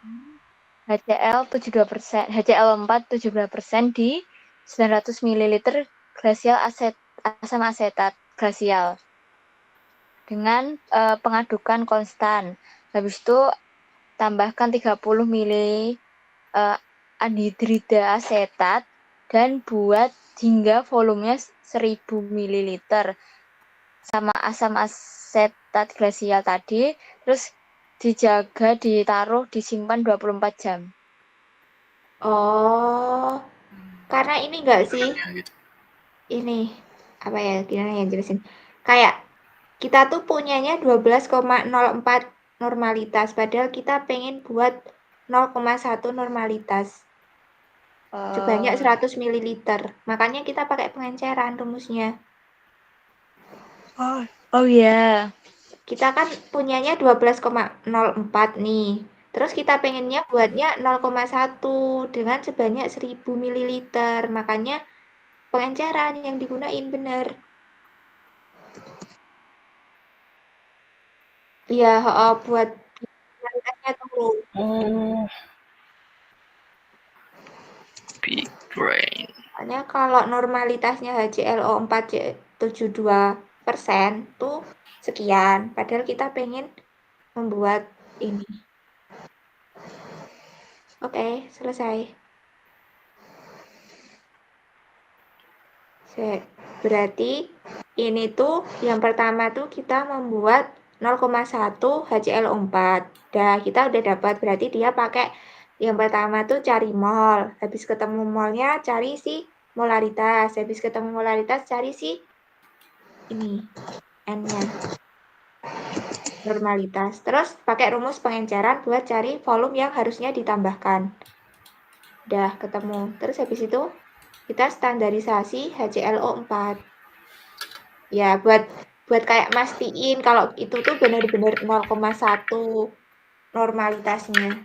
HCl 72%, HCl4 72% di 900 ml glasial asam asetat glasial dengan pengadukan konstan. Habis itu tambahkan 30 ml anhidrida asetat dan buat hingga volumenya 1000 ml sama asam asetat glasial tadi, terus dijaga, ditaruh, disimpan 24 jam. Oh, karena ini enggak sih? Ya, gitu. Ini apa ya? Gimana yang jelasin? Kayak kita tuh punyanya 12,04 normalitas, padahal kita pengen buat 0,1 normalitas. Sebanyak 100 ml. Makanya kita pakai pengenceran rumusnya. Oh iya. Kita kan punyanya 12,04 nih. Terus kita pengennya buatnya 0,1 dengan sebanyak 1000 ml. Makanya pengenceran yang digunain bener. Iya, buat normalitasnya turun. Oh. Big brain. Soalnya kalau normalitasnya HClO4 72% tuh sekian. Padahal kita pengen membuat ini. Oke, selesai. Berarti ini tuh yang pertama tuh kita membuat 0,1 HClO4. Dah, kita udah dapat. Berarti dia pakai yang pertama tuh cari mol. Habis ketemu molnya cari si molaritas. Habis ketemu molaritas cari si ini N-nya. Normalitas. Terus pakai rumus pengenceran buat cari volume yang harusnya ditambahkan. Udah ketemu. Terus habis itu kita standarisasi HClO4. Ya, buat kayak mastiin kalau itu tuh benar-benar 0,1 normalitasnya.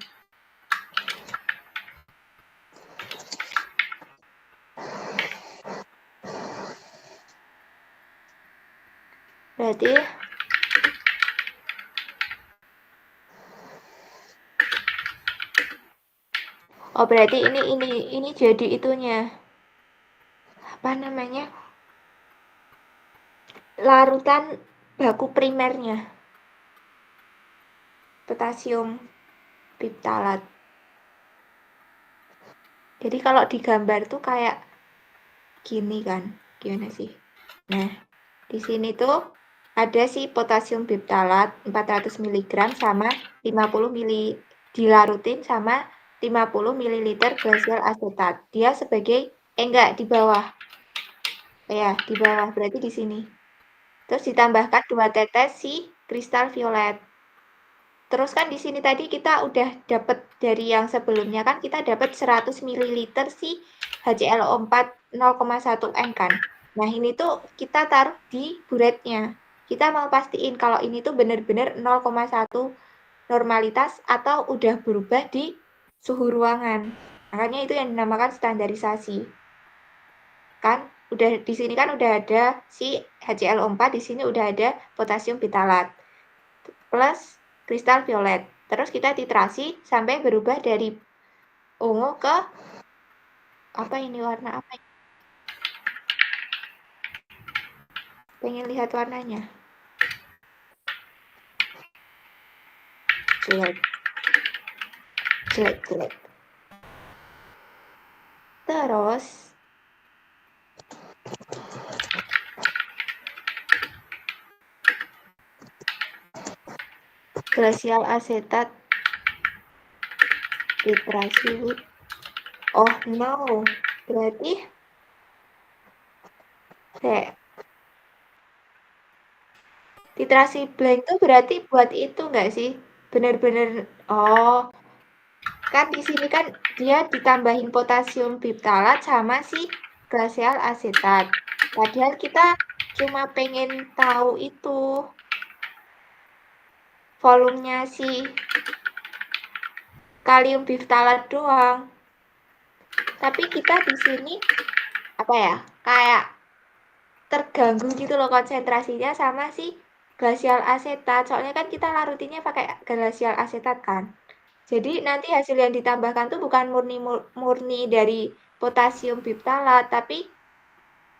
Berarti berarti ini jadi itunya. Apa namanya? Larutan baku primernya. Potasium biptalat. Jadi kalau digambar tuh kayak gini kan. Gimana sih? Nah, di sini tuh ada si potasium biptalat 400 mg sama 50 ml dilarutin sama 50 ml glasial asetat. Dia sebagai enggak di bawah. Ya, di bawah berarti di sini. Terus ditambahkan 2 tetes si kristal violet. Terus kan di sini tadi kita udah dapat dari yang sebelumnya kan kita dapat 100 ml si HClO4 0,1 N kan. Nah, ini tuh kita taruh di buretnya. Kita mau pastiin kalau ini tuh benar-benar 0,1 normalitas atau udah berubah di suhu ruangan. Makanya itu yang dinamakan standarisasi. Kan udah di sini kan udah ada si HClO4, di sini udah ada potasium bitalat plus kristal violet. Terus kita titrasi sampai berubah dari ungu ke apa ini, warna apa? Pengen lihat warnanya. Jelek. Terus glasial asetat titrasi with, oh no, berarti titrasi blank tuh berarti buat itu nggak sih? Bener-bener, oh kan di sini kan dia ditambahin potasium biptalat sama si glasial asetat. Padahal kita cuma pengen tahu itu volumenya si kalium biftalat doang. Tapi kita di sini apa ya? Kayak terganggu gitu loh konsentrasinya sama si glasial asetat. Soalnya kan kita larutinnya pakai glasial asetat kan. Jadi nanti hasil yang ditambahkan tuh bukan murni dari potasium biptalat, tapi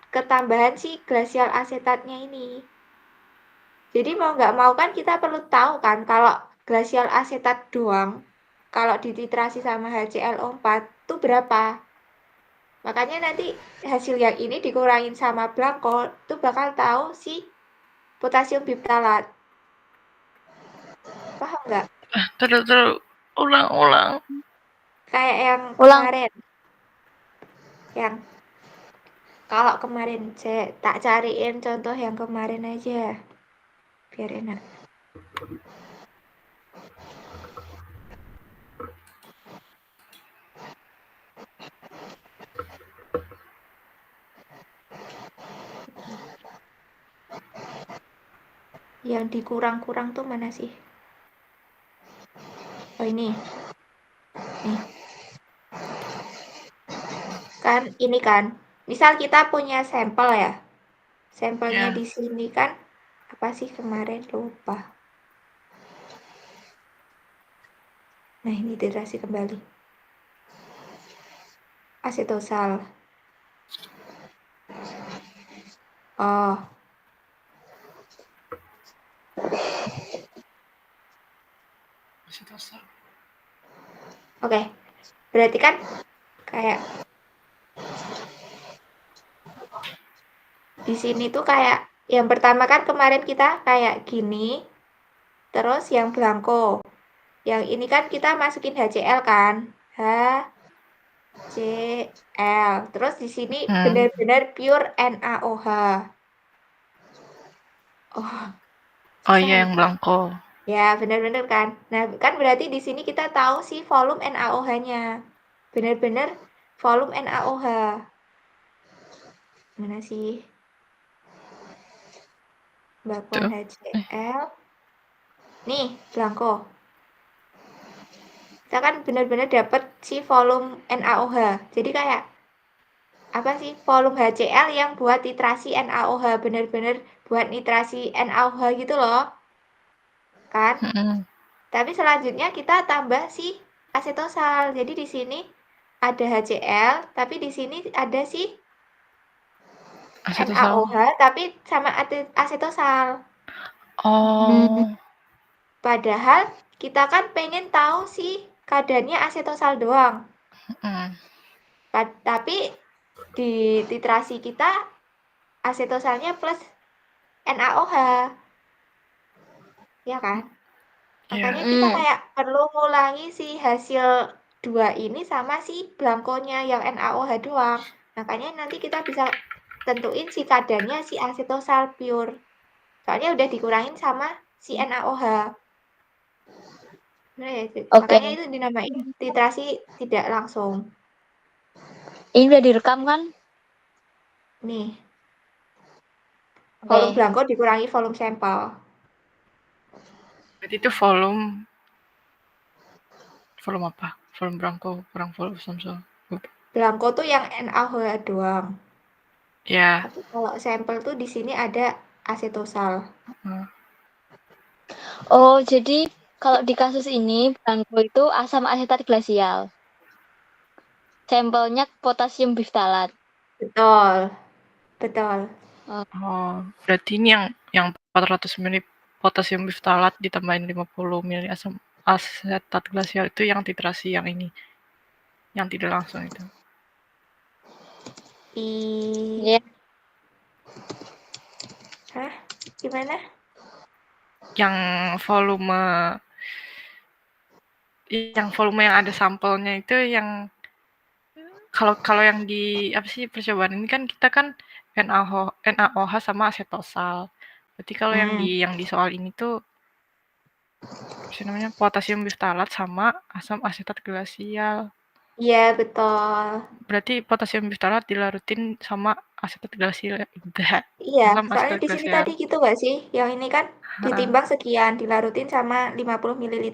ketambahan si glasial asetatnya ini. Jadi mau nggak mau kan kita perlu tahu kan kalau glasial asetat doang, kalau dititrasi sama HClO4 tuh berapa. Makanya nanti hasil yang ini dikurangin sama blanko tuh bakal tahu si potasium biptalat. Paham nggak? Terus ulang. Kayak yang Ulang. kemarin. Yang kalau kemarin saya tak cariin contoh yang kemarin aja. Biar enak. Yang dikurang-kurang tuh mana sih? Oh ini. Nih. Kan ini kan. Misal kita punya sampel ya. Sampelnya Ya. di sini kan apa sih kemarin lupa. Nah, ini titrasi kembali. Asetosal. Oh. Oke. Berarti kan kayak di sini tuh kayak yang pertama kan kemarin kita kayak gini. Terus yang blanko. Yang ini kan kita masukin HCl kan. HCl. Terus di sini benar-benar pure NaOH. Oh iya, yang blanko. Ya, benar-benar kan. Nah, kan berarti di sini kita tahu sih volume NaOH-nya. Benar-benar volume NaOH. Mana sih? Bakuan HCl. Nih, blanko. Kita kan benar-benar dapat si volume NaOH. Jadi kayak apa sih? Volume HCl yang buat titrasi NaOH. Benar-benar buat nitrasi NaOH gitu loh. Kan? Tapi selanjutnya kita tambah si asetosal. Jadi di sini ada HCl, tapi di sini ada si NaOH, tapi sama asetosal. Oh. Padahal kita kan pengen tahu si kadarnya asetosal doang. Tapi di titrasi kita asetosalnya plus NaOH. Ya kan? Makanya kita kayak perlu ngulangi si hasil 2 ini sama si blankonya yang NaOH doang. Makanya nanti kita bisa tentuin si kadarnya si asetosal pure. Soalnya udah dikurangin sama si NaOH. Makanya itu dinamain titrasi tidak langsung. Ini udah direkam kan? Nih. Volume blanko dikurangi volume sampel. Berarti itu volume apa? Volume blanko kurang volume sampel. Blanko tuh yang NaOH doang. Ya. Tapi kalau sampel tuh di sini ada asetosal. Oh, jadi kalau di kasus ini blanko itu asam asetat glasial. Sampelnya potasium biftalat. Betul. Betul. Oh, berarti ini yang 400 ml potasium biftalat ditambahin 50 ml asam asetat glasial itu yang titrasi yang ini. Yang tidak langsung itu. Iya. Hah? Gimana? Yang volume yang ada sampelnya itu yang kalau yang di apa sih percobaan ini kan kita kan NaOH sama asetosal. Berarti kalau yang di soal ini tuh apa sih namanya potasium biftalat sama asam asetat glasial. Iya, betul. Berarti potasium biftalat dilarutin sama asetat glasial. Iya, Asam soalnya asetat di sini glasial. tadi gitu nggak sih? Yang ini kan ditimbang sekian, dilarutin sama 50 ml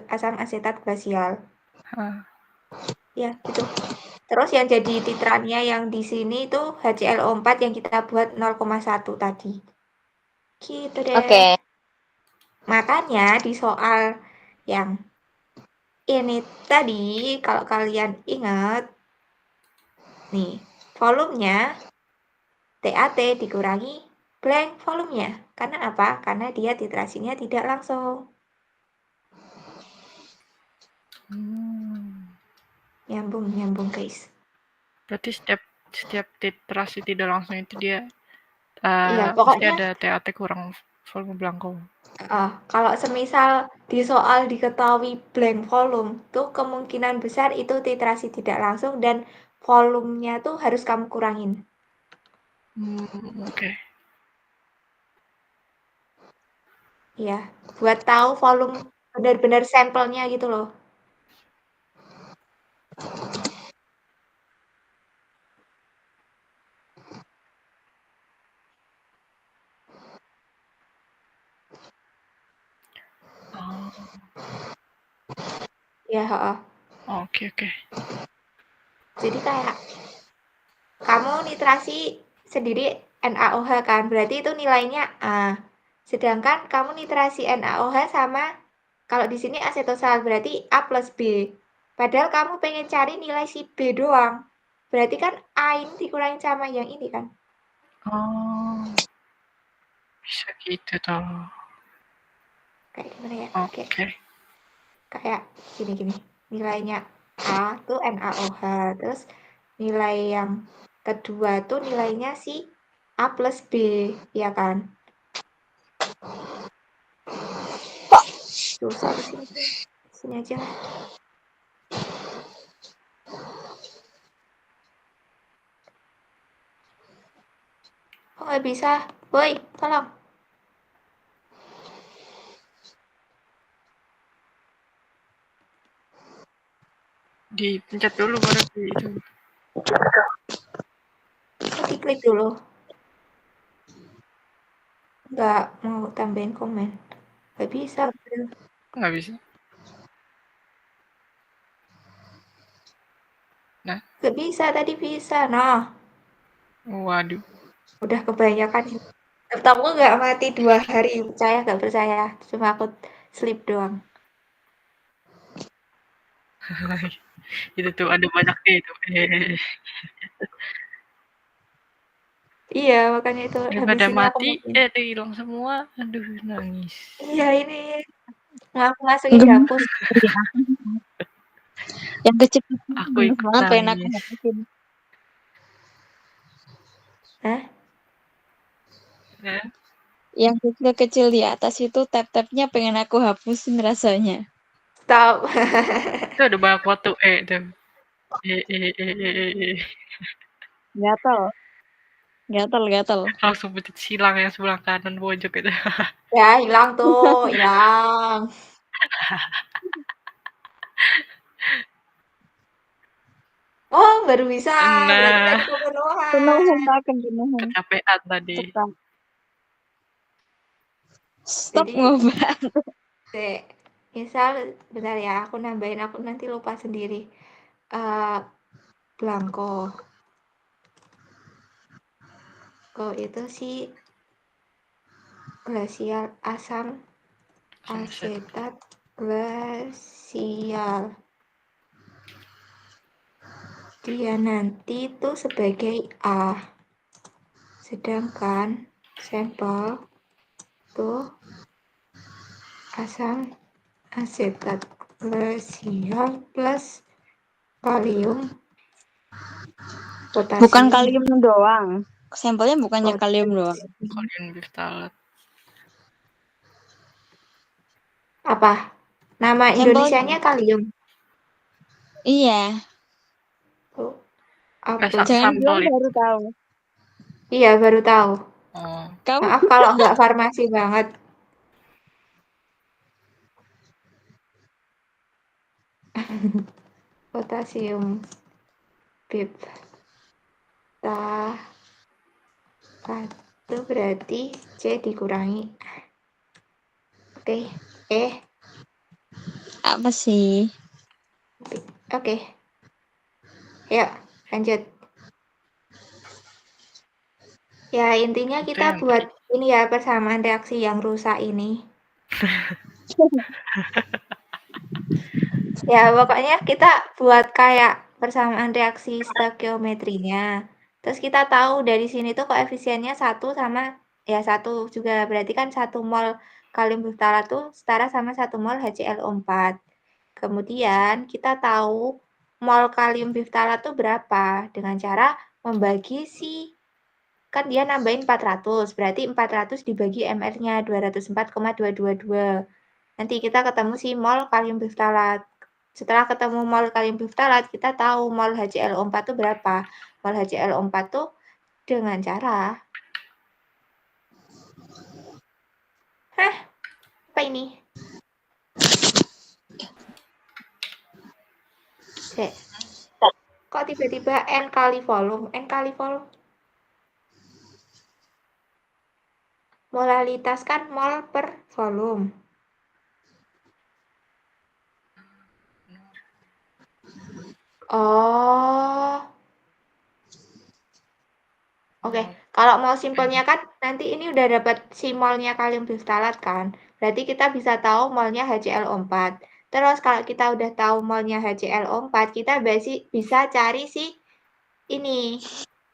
asam asetat glasial. Ya, gitu. Terus yang jadi titrannya yang di sini itu HClO4 yang kita buat 0,1 tadi. Gitu deh. Oke. Makanya di soal yang ini tadi, kalau kalian ingat, nih, volumenya TAT dikurangi blank volumenya. Karena apa? Karena dia titrasinya tidak langsung. Nyambung guys. Berarti setiap titrasi tidak langsung itu dia Iya, pasti pokoknya ada TAT kurang volume blanko. kalau semisal di soal diketahui blank volume, tuh kemungkinan besar itu titrasi tidak langsung dan volumenya tuh harus kamu kurangin. Oke. Ya, buat tahu volume benar-benar sampelnya gitu loh. Ya, Oke. Jadi kayak kamu nitrasi sendiri NaOH kan, berarti itu nilainya A. Sedangkan kamu nitrasi NaOH sama kalau di sini asetosal berarti A plus B. Padahal kamu pengen cari nilai si B doang. Berarti kan A ini dikurangi sama yang ini kan. Oh. Bisa gitu toh. Kayak gimana ya? Oke. Kayak gini. Nilainya A tuh NaOH. Terus nilai yang kedua tuh nilainya si A plus B, ya kan? Susah di sini. Sini aja lah. Kok nggak bisa? Woi, tolong. Dipencet dulu baru di itu. Diklik dulu. Nggak mau tambahin komen. Nggak bisa. Nggak bisa. Nah. Nggak bisa, tadi bisa. Nah. Waduh. Udah kebanyakan. Laptopku nggak mati 2 hari. Percaya nggak percaya. Cuma aku sleep doang. Itu tuh ada banyak itu. Iya, makanya itu habis Daripada ini aku mati, matiin. hilang semua. Aduh, nangis. Iya, ini aku masukin dihapus. Yang kecil Aku ikut banget pengen aku nangis. hapusin. Hah? Yang kecil-kecil di atas itu tab-tabnya pengen aku hapusin rasanya. Stop. Itu ada banyak foto tuh. Gatel. Langsung pencet silang yang sebelah kanan pojok itu. Ya, hilang tuh. Hilang. Oh, baru bisa. Berarti Nah, tadi pemenuhan. Pemenuhan. kecapean tadi. Cepat. Stop Jadi, ngobrol. misal, bentar ya, aku nambahin, aku nanti lupa sendiri. Blanko. Kok itu sih glasial asam asetat glasial. Dia nanti tuh sebagai A. Sedangkan sampel tuh asam asetat glasial plus kalium potasium. Bukan kalium doang. Sampelnya bukannya kalium doang. Kalium biftalat. Apa? Nama Indonesianya kalium. Iya. Oh, apa? Jangan bilang baru tahu. Iya, baru tahu. Oh. Maaf kalau nggak farmasi banget. Potasium biftalat itu berarti C dikurangi. Oke. Apa sih? Oke. Yuk, lanjut. Ya, intinya Itu kita yang buat ini ya, persamaan reaksi yang rusak ini. Ya, pokoknya kita buat kayak persamaan reaksi stoikiometrinya. Terus kita tahu dari sini tuh koefisiennya 1 sama, ya 1 juga. Berarti kan 1 mol kalium biftalat tuh setara sama 1 mol HClO4. Kemudian kita tahu mol kalium biftalat tuh berapa dengan cara membagi kan dia nambahin 400, berarti 400 dibagi mR-nya 204,222. Nanti kita ketemu mol kalium biftalat. Setelah ketemu mol kalium biftalat, kita tahu mol HClO4 itu berapa. Mol HClO4 itu dengan cara apa ini? Kok tiba-tiba N kali volume? N kali volume? Molalitas kan mol per volume. Oh. Oke, kalau mau simpelnya kan nanti ini udah dapat molnya kalium biftalat kan. Berarti kita bisa tahu molnya HClO4. Terus kalau kita udah tahu molnya HClO4, kita bisa cari ini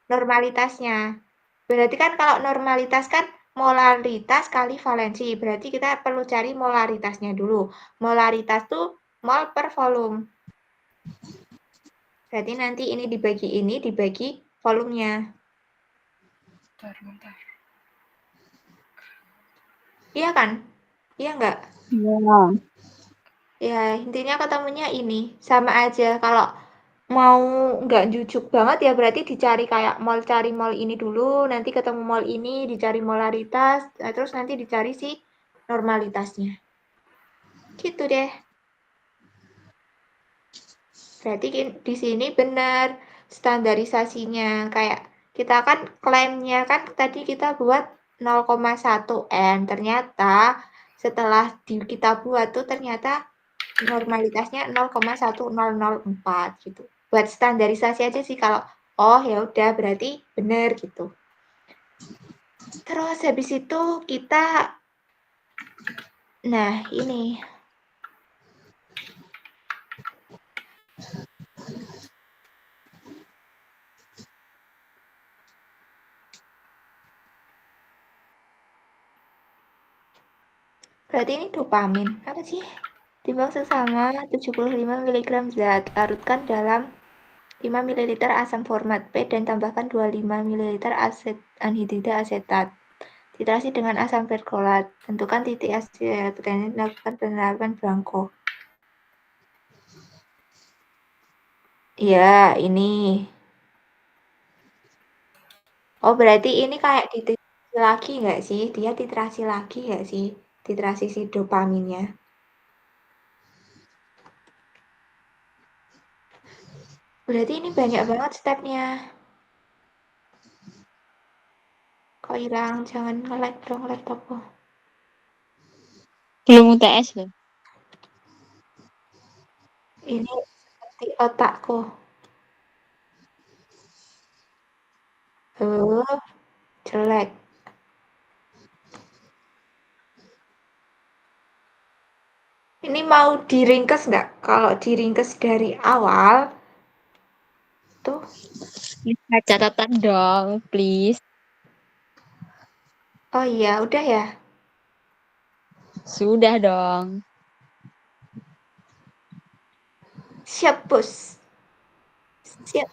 normalitasnya. Berarti kan kalau normalitas kan molaritas kali valensi. Berarti kita perlu cari molaritasnya dulu. Molaritas tuh mol per volume. Berarti nanti ini dibagi volumenya. Bentar. Iya kan? Iya nggak? Iya. Ya, intinya ketemunya ini. Sama aja. Kalau mau nggak jujuk banget ya berarti dicari kayak cari mol ini dulu, nanti ketemu mol ini, dicari molaritas, terus nanti dicari normalitasnya. Gitu deh. Berarti di sini benar standarisasinya. Kayak kita kan klaimnya kan tadi kita buat 0,1 N. Ternyata setelah kita buat tuh ternyata normalitasnya 0,1004 gitu. Buat standarisasi aja sih kalau oh ya udah berarti benar gitu. Terus habis itu kita ini berarti ini dopamin. Apa sih? Timbang sesama 75 mg zat, larutkan dalam 5 ml asam format P dan tambahkan 25 ml anhidrida asetat. Titrasi dengan asam perkolat. Tentukan titik asetat dan lakukan penerapan Blanko. Ya, ini. Oh, berarti ini kayak titrasi lagi nggak sih? Dia titrasi lagi nggak sih? Titrasi si dopaminnya. Berarti ini banyak banget stepnya. Kok hilang? Jangan nge-lag dong laptopku. Belum UTS loh. Ini seperti otakku. Jelek. Ini mau diringkes nggak? Kalau diringkes dari awal, tuh. Bisa catatan dong, please. Oh iya, udah ya? Sudah dong. Siap, Bos. Siap.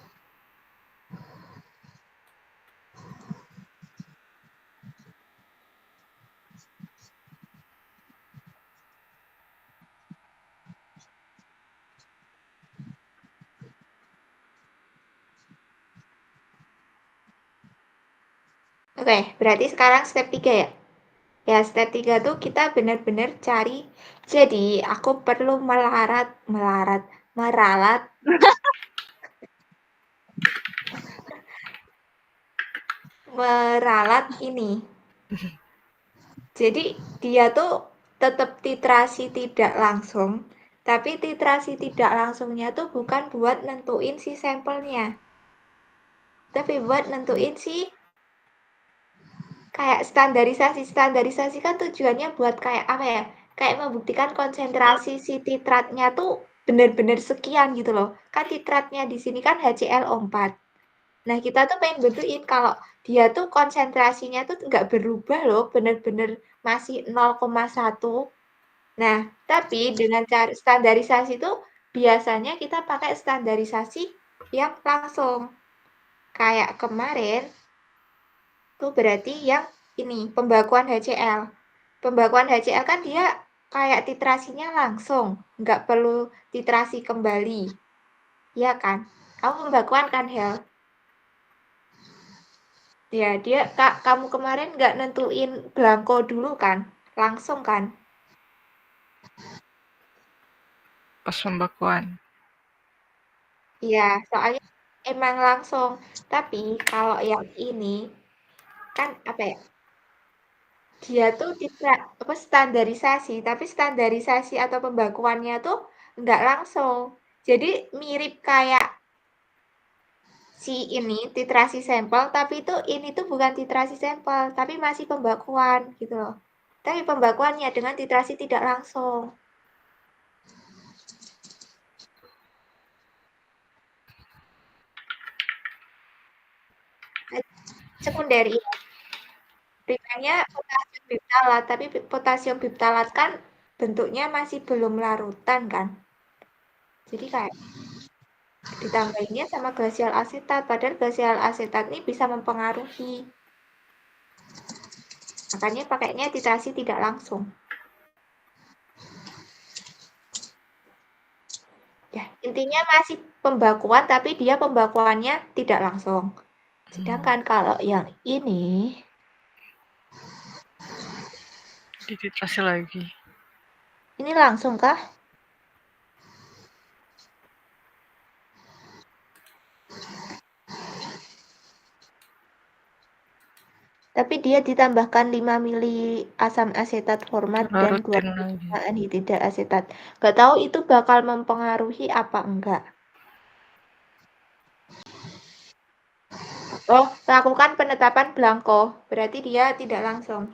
Oke, berarti sekarang step 3 ya? Ya, step 3 tuh kita benar-benar cari. Jadi, aku perlu meralat ini. Jadi, dia tuh tetap titrasi tidak langsung, tapi titrasi tidak langsungnya tuh bukan buat nentuin si sampelnya, tapi buat nentuin si kayak standarisasi kan tujuannya buat kayak apa ya, kayak membuktikan konsentrasi si titratnya tuh benar-benar sekian gitu loh. Kan titratnya di sini kan HClO4. Nah, kita tuh pengen bentukin kalau dia tuh konsentrasinya tuh nggak berubah loh, benar-benar masih 0,1. Nah, tapi dengan cara standarisasi tuh biasanya kita pakai standarisasi yang langsung. Kayak kemarin tuh berarti yang ini pembakuan HCl. Pembakuan HCl kan dia kayak titrasinya langsung, nggak perlu titrasi kembali. Ya kan? Kamu pembakuan kan, Hel? Ya, kamu kemarin nggak nentuin blanko dulu kan? Langsung kan? Pas pembakuan. Iya, soalnya emang langsung. Tapi kalau yang ini kan apa ya? Dia tuh tidak apa standarisasi, tapi standarisasi atau pembakuannya tuh nggak langsung. Jadi mirip kayak si ini titrasi sampel, tapi ini tuh bukan titrasi sampel, tapi masih pembakuan gitu loh. Tapi pembakuannya dengan titrasi tidak langsung. Sekunderi. Primernya potasium biptalat, tapi potasium biptalat kan bentuknya masih belum larutan kan. Jadi kayak ditambahinnya sama glasial asetat, padahal glasial asetat ini bisa mempengaruhi. Makanya pakainya titrasi tidak langsung. Ya, intinya masih pembakuan tapi dia pembakuannya tidak langsung. Sedangkan kalau yang ini Dititrasi lagi. ini langsung kah? Tapi dia ditambahkan 5 mili asam asetat format dan 2 anhidrida asetat. Gak tahu itu bakal mempengaruhi apa enggak. Oh, lakukan penetapan blanko. Berarti dia tidak langsung.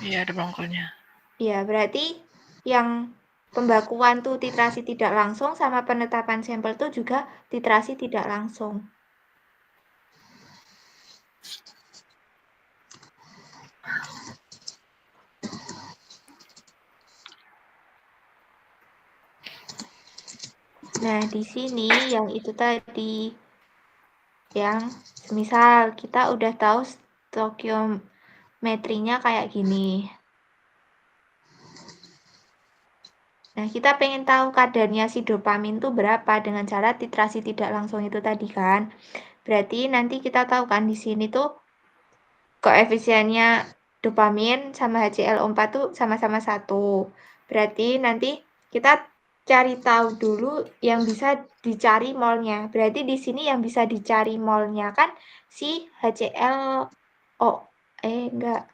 Iya, ada blankonya. Iya, berarti yang pembakuan tuh titrasi tidak langsung sama penetapan sampel tuh juga titrasi tidak langsung. Nah, di sini yang itu tadi yang misal kita udah tahu stoikiometrinya kayak gini. Nah, kita pengen tahu kadarnya si dopamin tuh berapa dengan cara titrasi tidak langsung itu tadi kan. Berarti nanti kita tahu kan di sini tuh koefisiennya dopamin sama HClO4 tuh sama-sama 1. Berarti nanti kita cari tahu dulu yang bisa dicari molnya. Berarti di sini yang bisa dicari molnya kan si HClO. Enggak.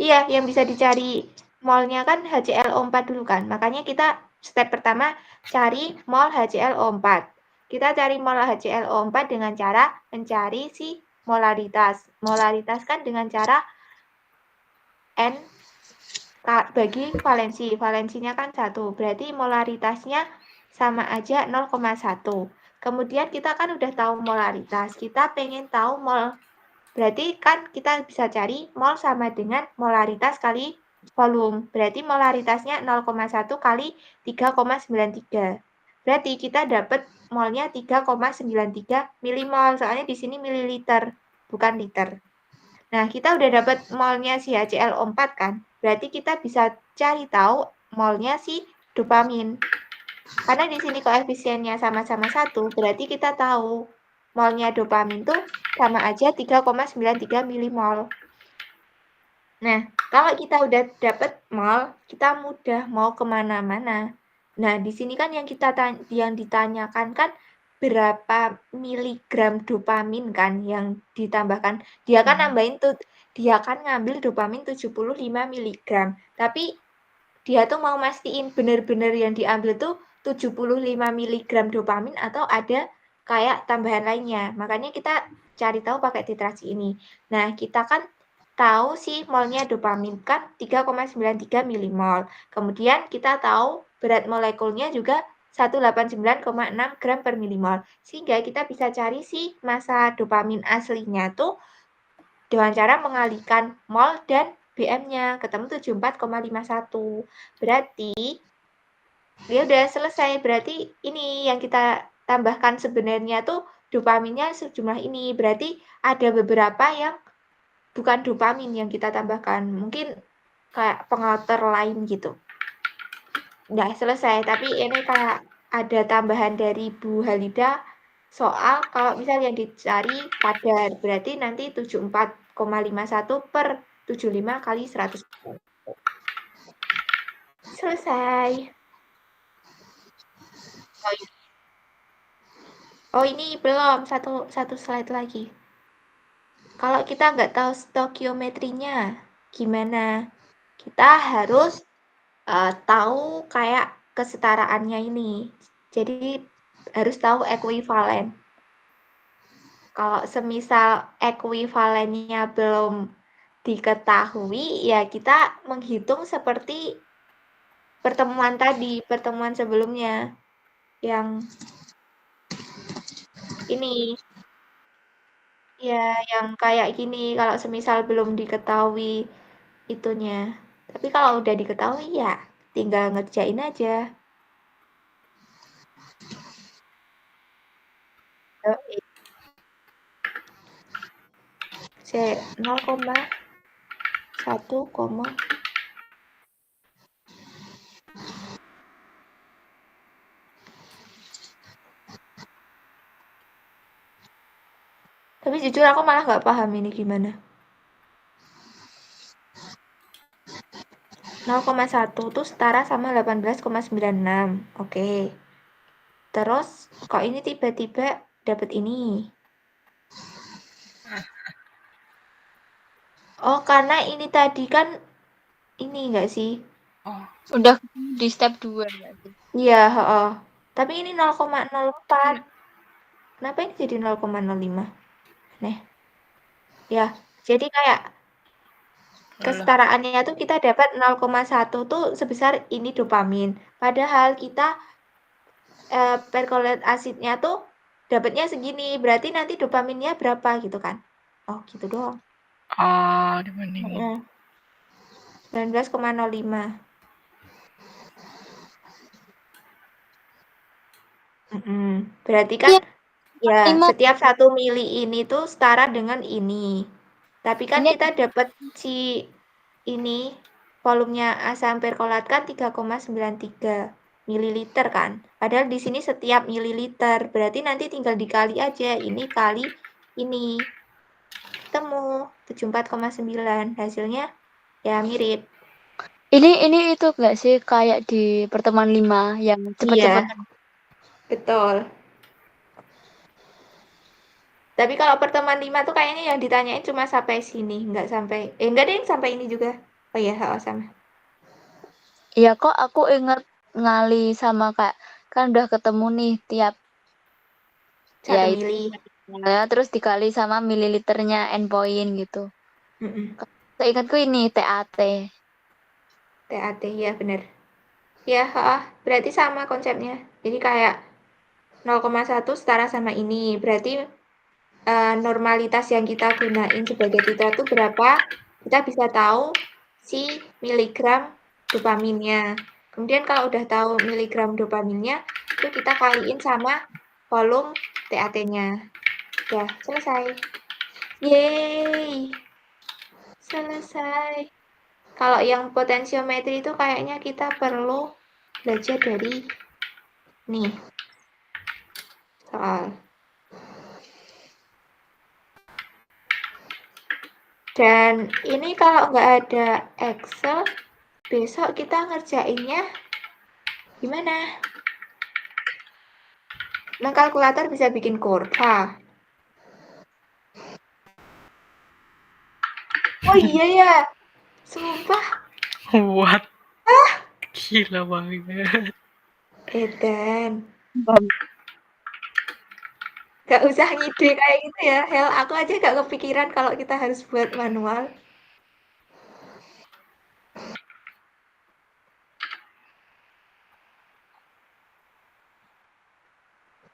Iya, yang bisa dicari molnya kan HClO4 dulu kan. Makanya kita step pertama cari mol HClO4. Kita cari mol HClO4 dengan cara mencari si molaritas. Molaritas kan dengan cara N bagi valensi. Valensinya kan 1. Berarti molaritasnya sama aja 0,1. Kemudian kita kan udah tahu molaritas. Kita pengen tahu mol. Berarti kan kita bisa cari mol sama dengan molaritas kali volume. Berarti molaritasnya 0,1 kali 3,93. Berarti kita dapat molnya 3,93 milimol. Soalnya di sini mililiter, bukan liter. Nah, kita udah dapat molnya si HClO4 kan. Berarti kita bisa cari tahu molnya si dopamin. Karena di sini koefisiennya sama-sama 1, berarti kita tahu molnya dopamin tuh sama aja 3,93 milimol. Nah, kalau kita udah dapat mol, kita mudah mau kemana-mana. Nah, di sini kan yang ditanyakan kan berapa miligram dopamin kan yang ditambahkan. Dia kan nambahin tuh, dia kan ngambil dopamin 75 miligram. Tapi dia tuh mau mastiin bener-bener yang diambil tuh 75 miligram dopamin atau ada kayak tambahan lainnya. Makanya kita cari tahu pakai titrasi ini. Nah, kita kan tahu sih molnya dopamin kan 3,93 milimol. Kemudian kita tahu berat molekulnya juga 189,6 gram per milimol. Sehingga kita bisa cari sih massa dopamin aslinya tuh dengan cara mengalihkan mol dan BM-nya ketemu 74,51. Berarti dia udah selesai. Berarti ini yang kita tambahkan sebenarnya tuh dopaminnya sejumlah ini. Berarti ada beberapa yang bukan dopamin yang kita tambahkan. Mungkin kayak pengalter lain gitu. Udah selesai. Tapi ini kayak ada tambahan dari Bu Halida soal kalau misal yang dicari kadar. Berarti nanti 74,51 per 75 kali 100. Selesai. Oh ini belum, satu slide lagi. Kalau kita nggak tahu stokiometrinya, gimana? Kita harus tahu kayak kesetaraannya ini. Jadi harus tahu ekuivalen. Kalau semisal ekuivalennya belum diketahui, ya kita menghitung seperti pertemuan tadi, pertemuan sebelumnya yang ini. Ya, yang kayak gini kalau semisal belum diketahui itunya. Tapi kalau udah diketahui ya tinggal ngerjain aja. C 0,1, tapi jujur aku malah nggak paham ini gimana. 0,1 tuh setara sama 18,96. Oke. Terus kok ini tiba-tiba dapat ini? Oh, karena ini tadi kan ini enggak sih? Oh. Udah di step 2 berarti. Iya, heeh. Tapi ini 0,04. Kenapa ini jadi 0,05? Nih. Ya, jadi kayak kesetaraannya tuh kita dapat 0,1 tuh sebesar ini dopamin. Padahal kita perkolat asidnya tuh dapatnya segini. Berarti nanti dopaminnya berapa gitu kan? Oh, gitu doang. Oh, dibandingin. 19,05. Berarti kan ya setiap 1 mili ini tuh setara dengan ini. Tapi kan Ini kita dapat si ini volumenya asam perkolat kan 3,93 mililiter kan. Padahal di sini setiap mililiter. Berarti nanti tinggal dikali aja ini kali ini. Ketemu 74,9. Hasilnya ya mirip. Ini itu nggak sih kayak di pertemuan 5 yang cepet-cepet. Iya, betul. Tapi kalau pertemuan 5 tuh kayaknya yang ditanyain cuma sampai sini, nggak sampai enggak deh sampai ini juga. Oh iya, sama. Iya kok aku inget ngali sama kayak kan udah ketemu nih tiap 1 itu mili. ya, terus dikali sama mililiternya endpoint gitu. Seingatku ini TAT. TAT ya bener. Ya, berarti sama konsepnya. Jadi kayak 0,1 setara sama ini. Berarti normalitas yang kita gunain sebagai titra itu berapa? Kita bisa tahu si miligram dopaminnya. Kemudian kalau udah tahu miligram dopaminnya, itu kita kaliin sama volume TAT-nya. Udah, selesai. Yeay! Selesai. Kalau yang potensiometri itu kayaknya kita perlu belajar dari nih soal. Dan ini kalau nggak ada Excel, besok kita ngerjainnya gimana? Nah, kalkulator bisa bikin kurva. Oh iya ya, sumpah. What? Gila banget. Edan. Gak usah ngide kayak gitu ya, Hel. Aku aja gak kepikiran kalau kita harus buat manual.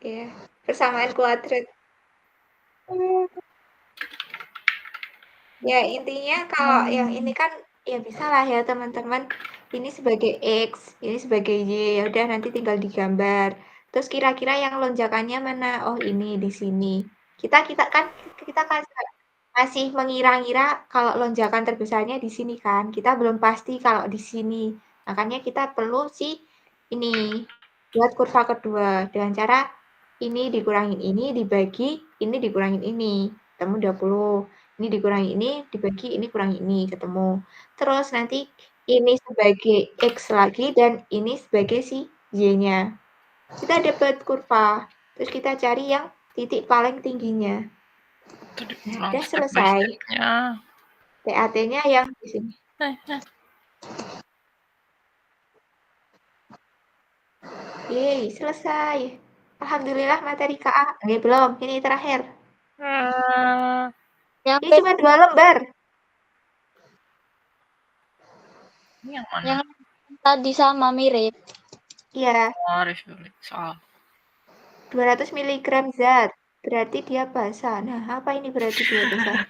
Ya, persamaan kuadrat. Ya, intinya kalau yang ini kan ya bisa lah ya teman-teman. Ini sebagai X, ini sebagai Y. Ya udah nanti tinggal digambar. Terus kira-kira yang lonjakannya mana? Oh, ini di sini. Kita kan masih mengira-ngira kalau lonjakan terbesarnya di sini kan. Kita belum pasti kalau di sini. Makanya kita perlu ini buat kurva kedua dengan cara ini dikurangin ini dibagi ini dikurangin ini ketemu 20. Ini dikurangi ini dibagi ini kurangi ini ketemu. Terus nanti ini sebagai X lagi dan ini sebagai si Y-nya. Kita dapat kurva. Terus kita cari yang titik paling tingginya. Udah selesai. TAT-nya yang di sini. Yeay, selesai. Alhamdulillah materi KA. Belum, ini terakhir. Ini cuma 2 lembar. Ini yang mana? Yang tadi sama mirip. Iya. Soal. 200 mg zat. Berarti dia basah. Nah, apa ini berarti dia basah?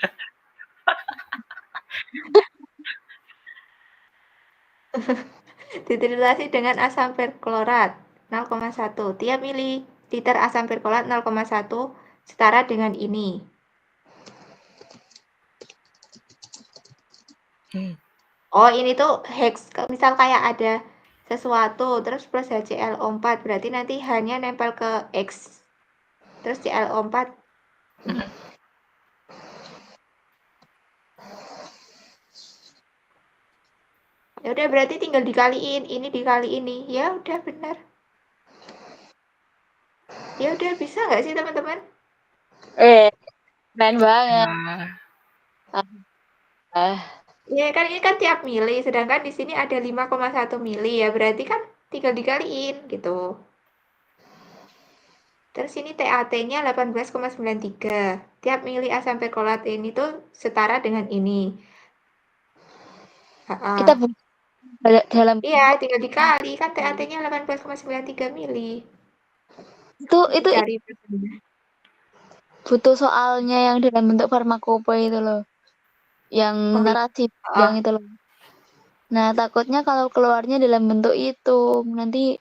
Ditritasi dengan asam perklorat 0,1. Tiap mililiter asam perklorat 0,1 setara dengan ini. Oh, ini tuh hex. Misal kayak ada sesuatu terus plus HClO4 berarti nanti hanya nempel ke X. Terus ClO4 ini. Ya udah berarti tinggal dikaliin ini dikali ini. Ya udah benar. Ya udah bisa nggak sih teman-teman? Keren banget. Ya kan ini kan tiap mili, sedangkan di sini ada 5,1 mili ya berarti kan tinggal dikaliin gitu. Terus ini TAT-nya 18,93. Tiap mili asam perkolat ini tuh setara dengan ini. Kita dalam iya tinggal dikali kan TAT-nya 18,93 mili. Itu cari butuh soalnya yang dalam bentuk farmakope itu loh. Yang narasi yang itu loh. Nah, takutnya kalau keluarnya dalam bentuk itu nanti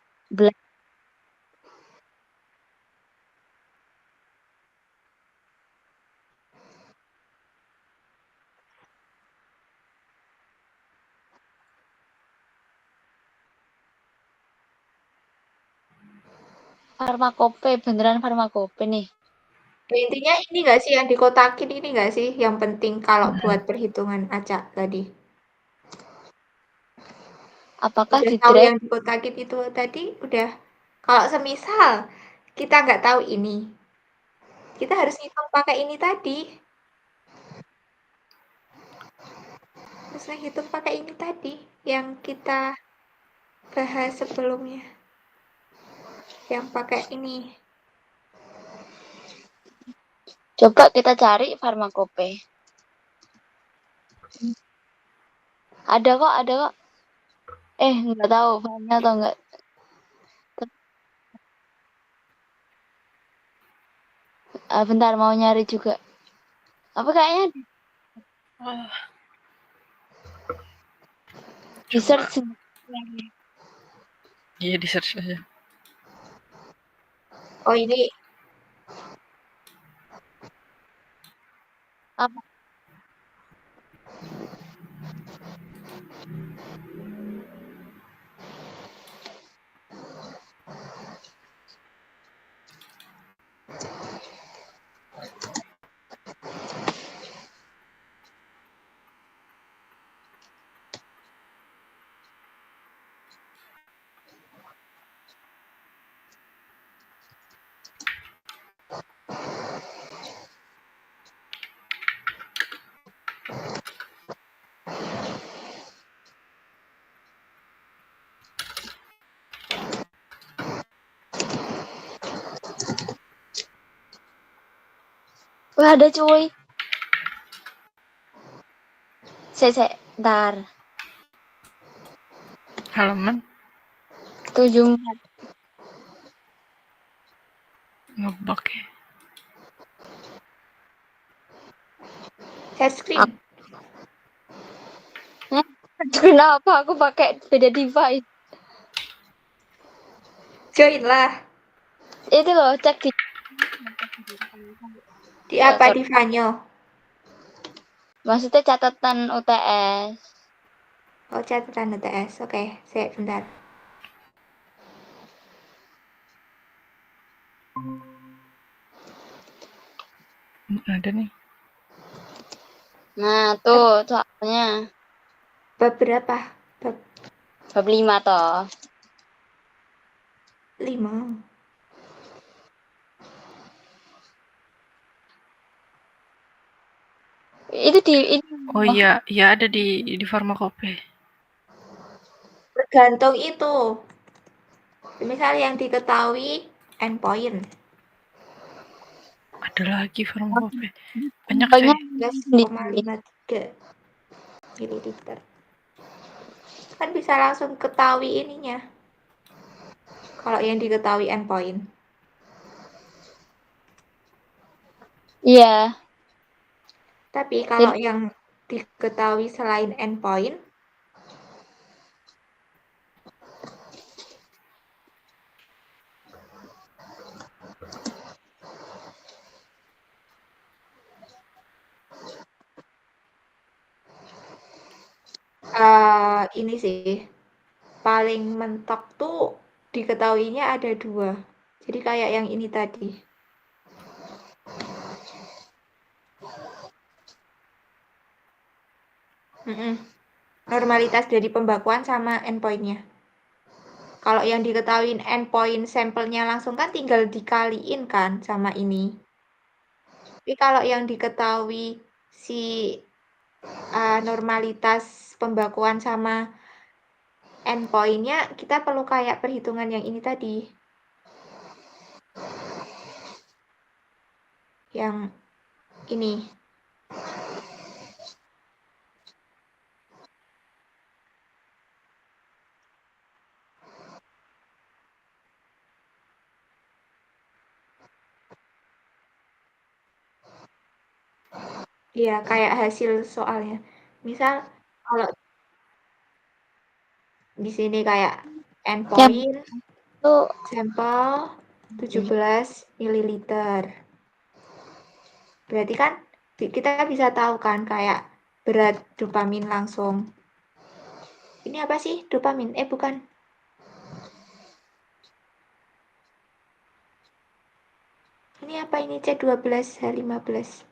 farmakope, beneran farmakope nih. Intinya ini nggak sih yang dikotakin ini nggak sih yang penting kalau buat perhitungan acak tadi? Apakah udah di tahu drive? yang dikotakin itu tadi udah. Kalau semisal kita nggak tahu ini, kita harus hitung pakai ini tadi. Harus hitung pakai ini tadi yang kita bahas sebelumnya. Yang pakai ini. Coba kita cari farmakope. Ada kok. Nggak tahu filmnya atau enggak. Bentar, mau nyari juga. Apa kayaknya di Coba. search. Iya, di search aja. Oh, ini Apa? Wah, ada cuy. Ntar. Halaman 74. ngebug ya. share screen. Kenapa aku pakai beda device? Join lah. Itu loh, cek Di apa di Vanyo? Maksudnya catatan UTS. Oh, catatan UTS. Oke, bentar. Ada nih. Nah, tuh soalnya. Bab berapa? Bab 5 toh. 5. Itu ini. Oh iya, ada di farmakope. Tergantung itu. Misal yang diketahui endpoint. Ada lagi farmakope. Banyak Banyak 11,53 ml. Kan bisa langsung ketahui ininya. Kalau yang diketahui endpoint. Iya. Tapi kalau yang diketahui selain endpoint, ini sih paling mentok tuh diketahuinya ada 2. Jadi kayak yang ini tadi. Normalitas dari pembakuan sama endpointnya. Kalau yang diketahui endpoint sampelnya langsung kan tinggal dikaliin kan sama ini. Tapi kalau yang diketahui si normalitas pembakuan sama endpointnya, kita perlu kayak perhitungan yang ini tadi. Yang ini. Iya, kayak hasil soalnya. Misal kalau di sini kayak endpoint sampel 17 ml. Berarti kan kita bisa tahu kan kayak berat dopamin langsung. Ini apa sih dopamin? Bukan. Ini apa ini C12H15?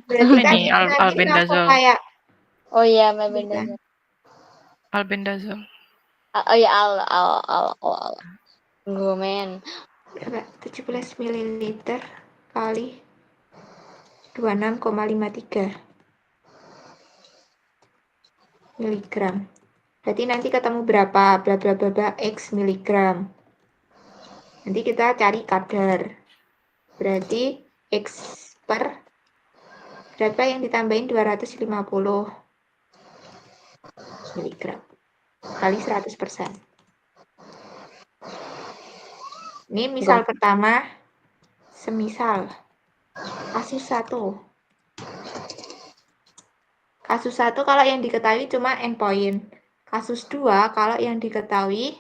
Berarti kan ini nanti langsung albendazole. kayak Oh iya, Bukan. mebendazole. Albendazole. Oh iya, al. Gomen. Berapa? 17 ml kali 26,53 miligram. Berarti nanti ketemu berapa? Bla bla bla bla X miligram. Nanti kita cari kadar. Berarti X per berapa yang ditambahin 250 miligram kali 100%. Ini misal pertama, semisal kasus 1. Kasus 1 kalau yang diketahui cuma endpoint. Kasus 2 kalau yang diketahui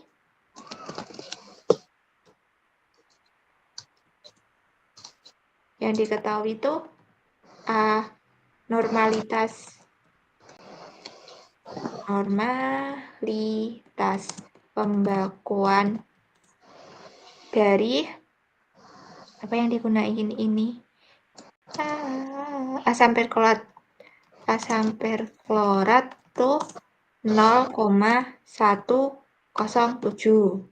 itu normalitas pembakuan dari apa yang digunakan ini asam perklorat tuh 0,107.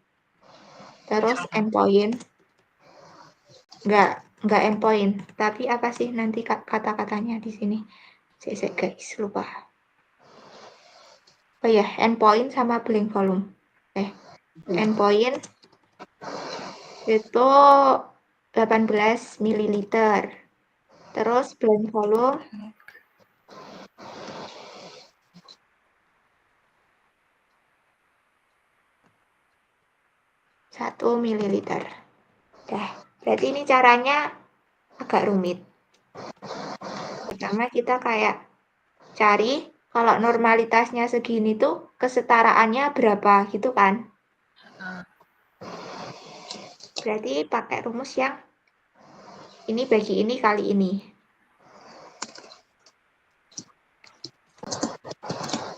Terus endpoint enggak endpoint, tapi apa sih nanti kata-katanya di sini? Saya guys lupa. Oh ya, endpoint sama blank volume. Endpoint itu 18 ml. Terus blank volume 1 ml. Berarti ini caranya agak rumit. Pertama kita kayak cari kalau normalitasnya segini tuh kesetaraannya berapa gitu kan. Berarti pakai rumus yang ini bagi ini kali ini.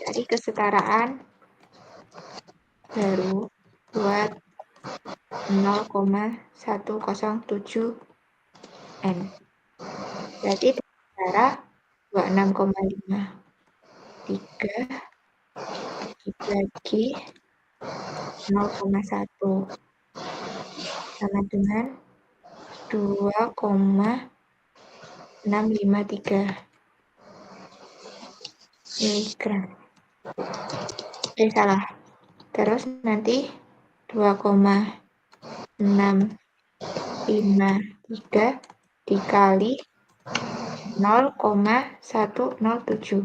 Cari kesetaraan baru buat 0,107 N. Berarti cara 26,53 dibagi 0,1 sama dengan 2,653 miligram. Salah. Terus nanti 2,653 dikali 0,107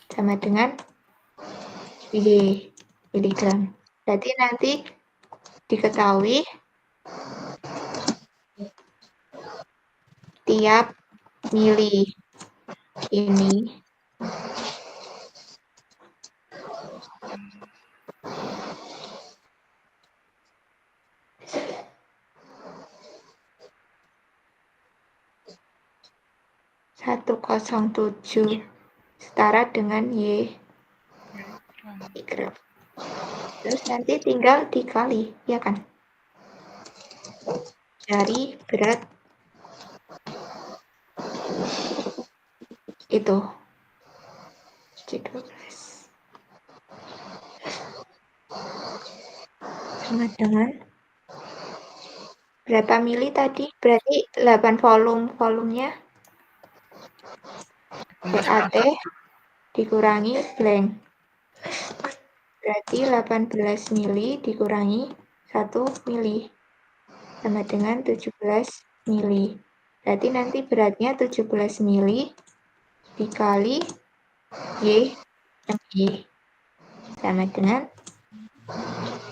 sama dengan Y miligram. Berarti nanti diketahui tiap mili ini (107) setara dengan Y miligram. Terus nanti tinggal dikali, ya kan? Dari berat itu 13 sama dengan berapa mili tadi? Berarti 8 volumenya BAT dikurangi blank. Berarti 18 mili dikurangi 1 mili sama dengan 17 mili. Berarti nanti beratnya 17 mili dikali Y sama dengan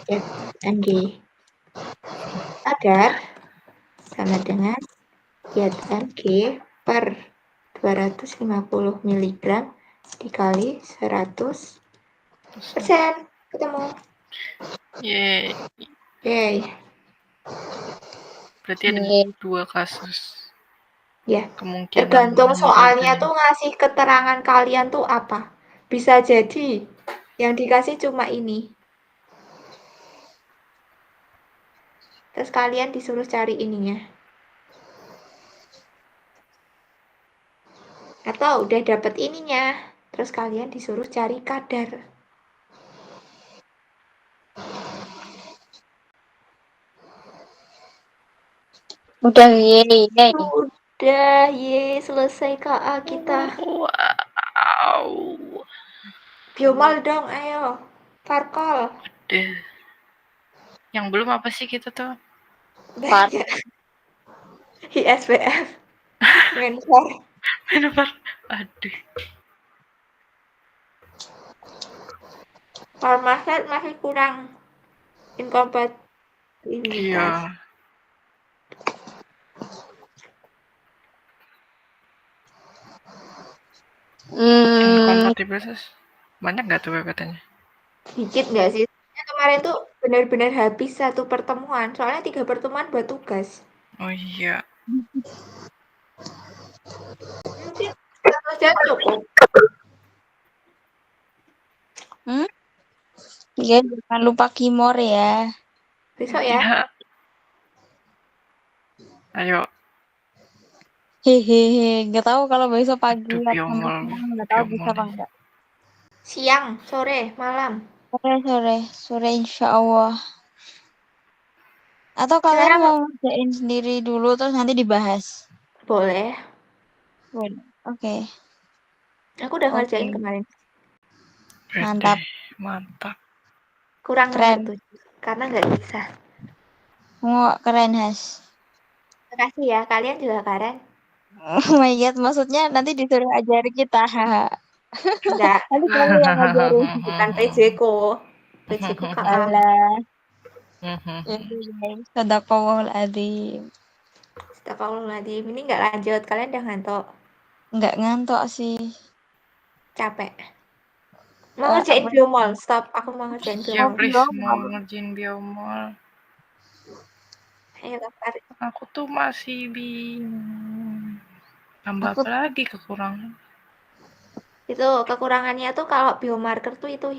ZNG. Kadar sama dengan ZNG per 250 mg dikali 100%. Ketemu. Yeay. Berarti ada 2 kasus. Ya. Kemungkinan Tergantung soalnya tuh ngasih keterangan kalian tuh apa. Bisa jadi yang dikasih cuma ini. Terus kalian disuruh cari ininya. Atau udah dapet ininya, Terus kalian disuruh cari kadar. Udah ye. Udah, ye, selesai KA kita. Wow. Biomol dong, ayo. Farkol. Udah. Yang belum apa sih kita tuh? Banyak. ISBF. Menfor. Menfor. Aduh. Farmaset masih kurang inkompatibilitas. Iya. Inkompatibilitas banyak nggak tuh katanya? Dikit nggak sih? Kemarin tuh benar-benar habis satu pertemuan. Soalnya 3 pertemuan buat tugas. Oh iya. Mungkin 1 jam cukup. Iya, jangan lupa Kimor ya. Besok ya. Iya. Ayo. Hehehe, nggak tahu kalau besok pagi Aduh, atau siang, nggak tahu bisa apa enggak. Siang, sore, malam. Sore insya Allah. Atau kalian Sekarang mau ngerjain sendiri dulu terus nanti dibahas? boleh. Boleh. Oke. Aku udah ngerjain kemarin. Mantap. Mantap. Kurang Keren. nomor 7 karena nggak bisa. Keren, Has. Makasih ya, kalian juga keren. Oh my god, maksudnya nanti disuruh ajari kita. Enggak. Nanti kamu yang ngajarin. Bukan PJ-ku. PJ-ku KA. Alah. Sadaqallahul adzim. Astagfirullahaladzim. Ini nggak lanjut. Kalian udah ngantuk. Nggak ngantuk sih. Capek. Mau ngerjain biomol. Stop. Aku mau ngerjain Ya biomol. please, mau ngerjain biomol. Ayo, Kak. Aku tuh masih bingung. Tambah apa lagi kekurangan? Itu kekurangannya tuh kalau biomarker tuh itu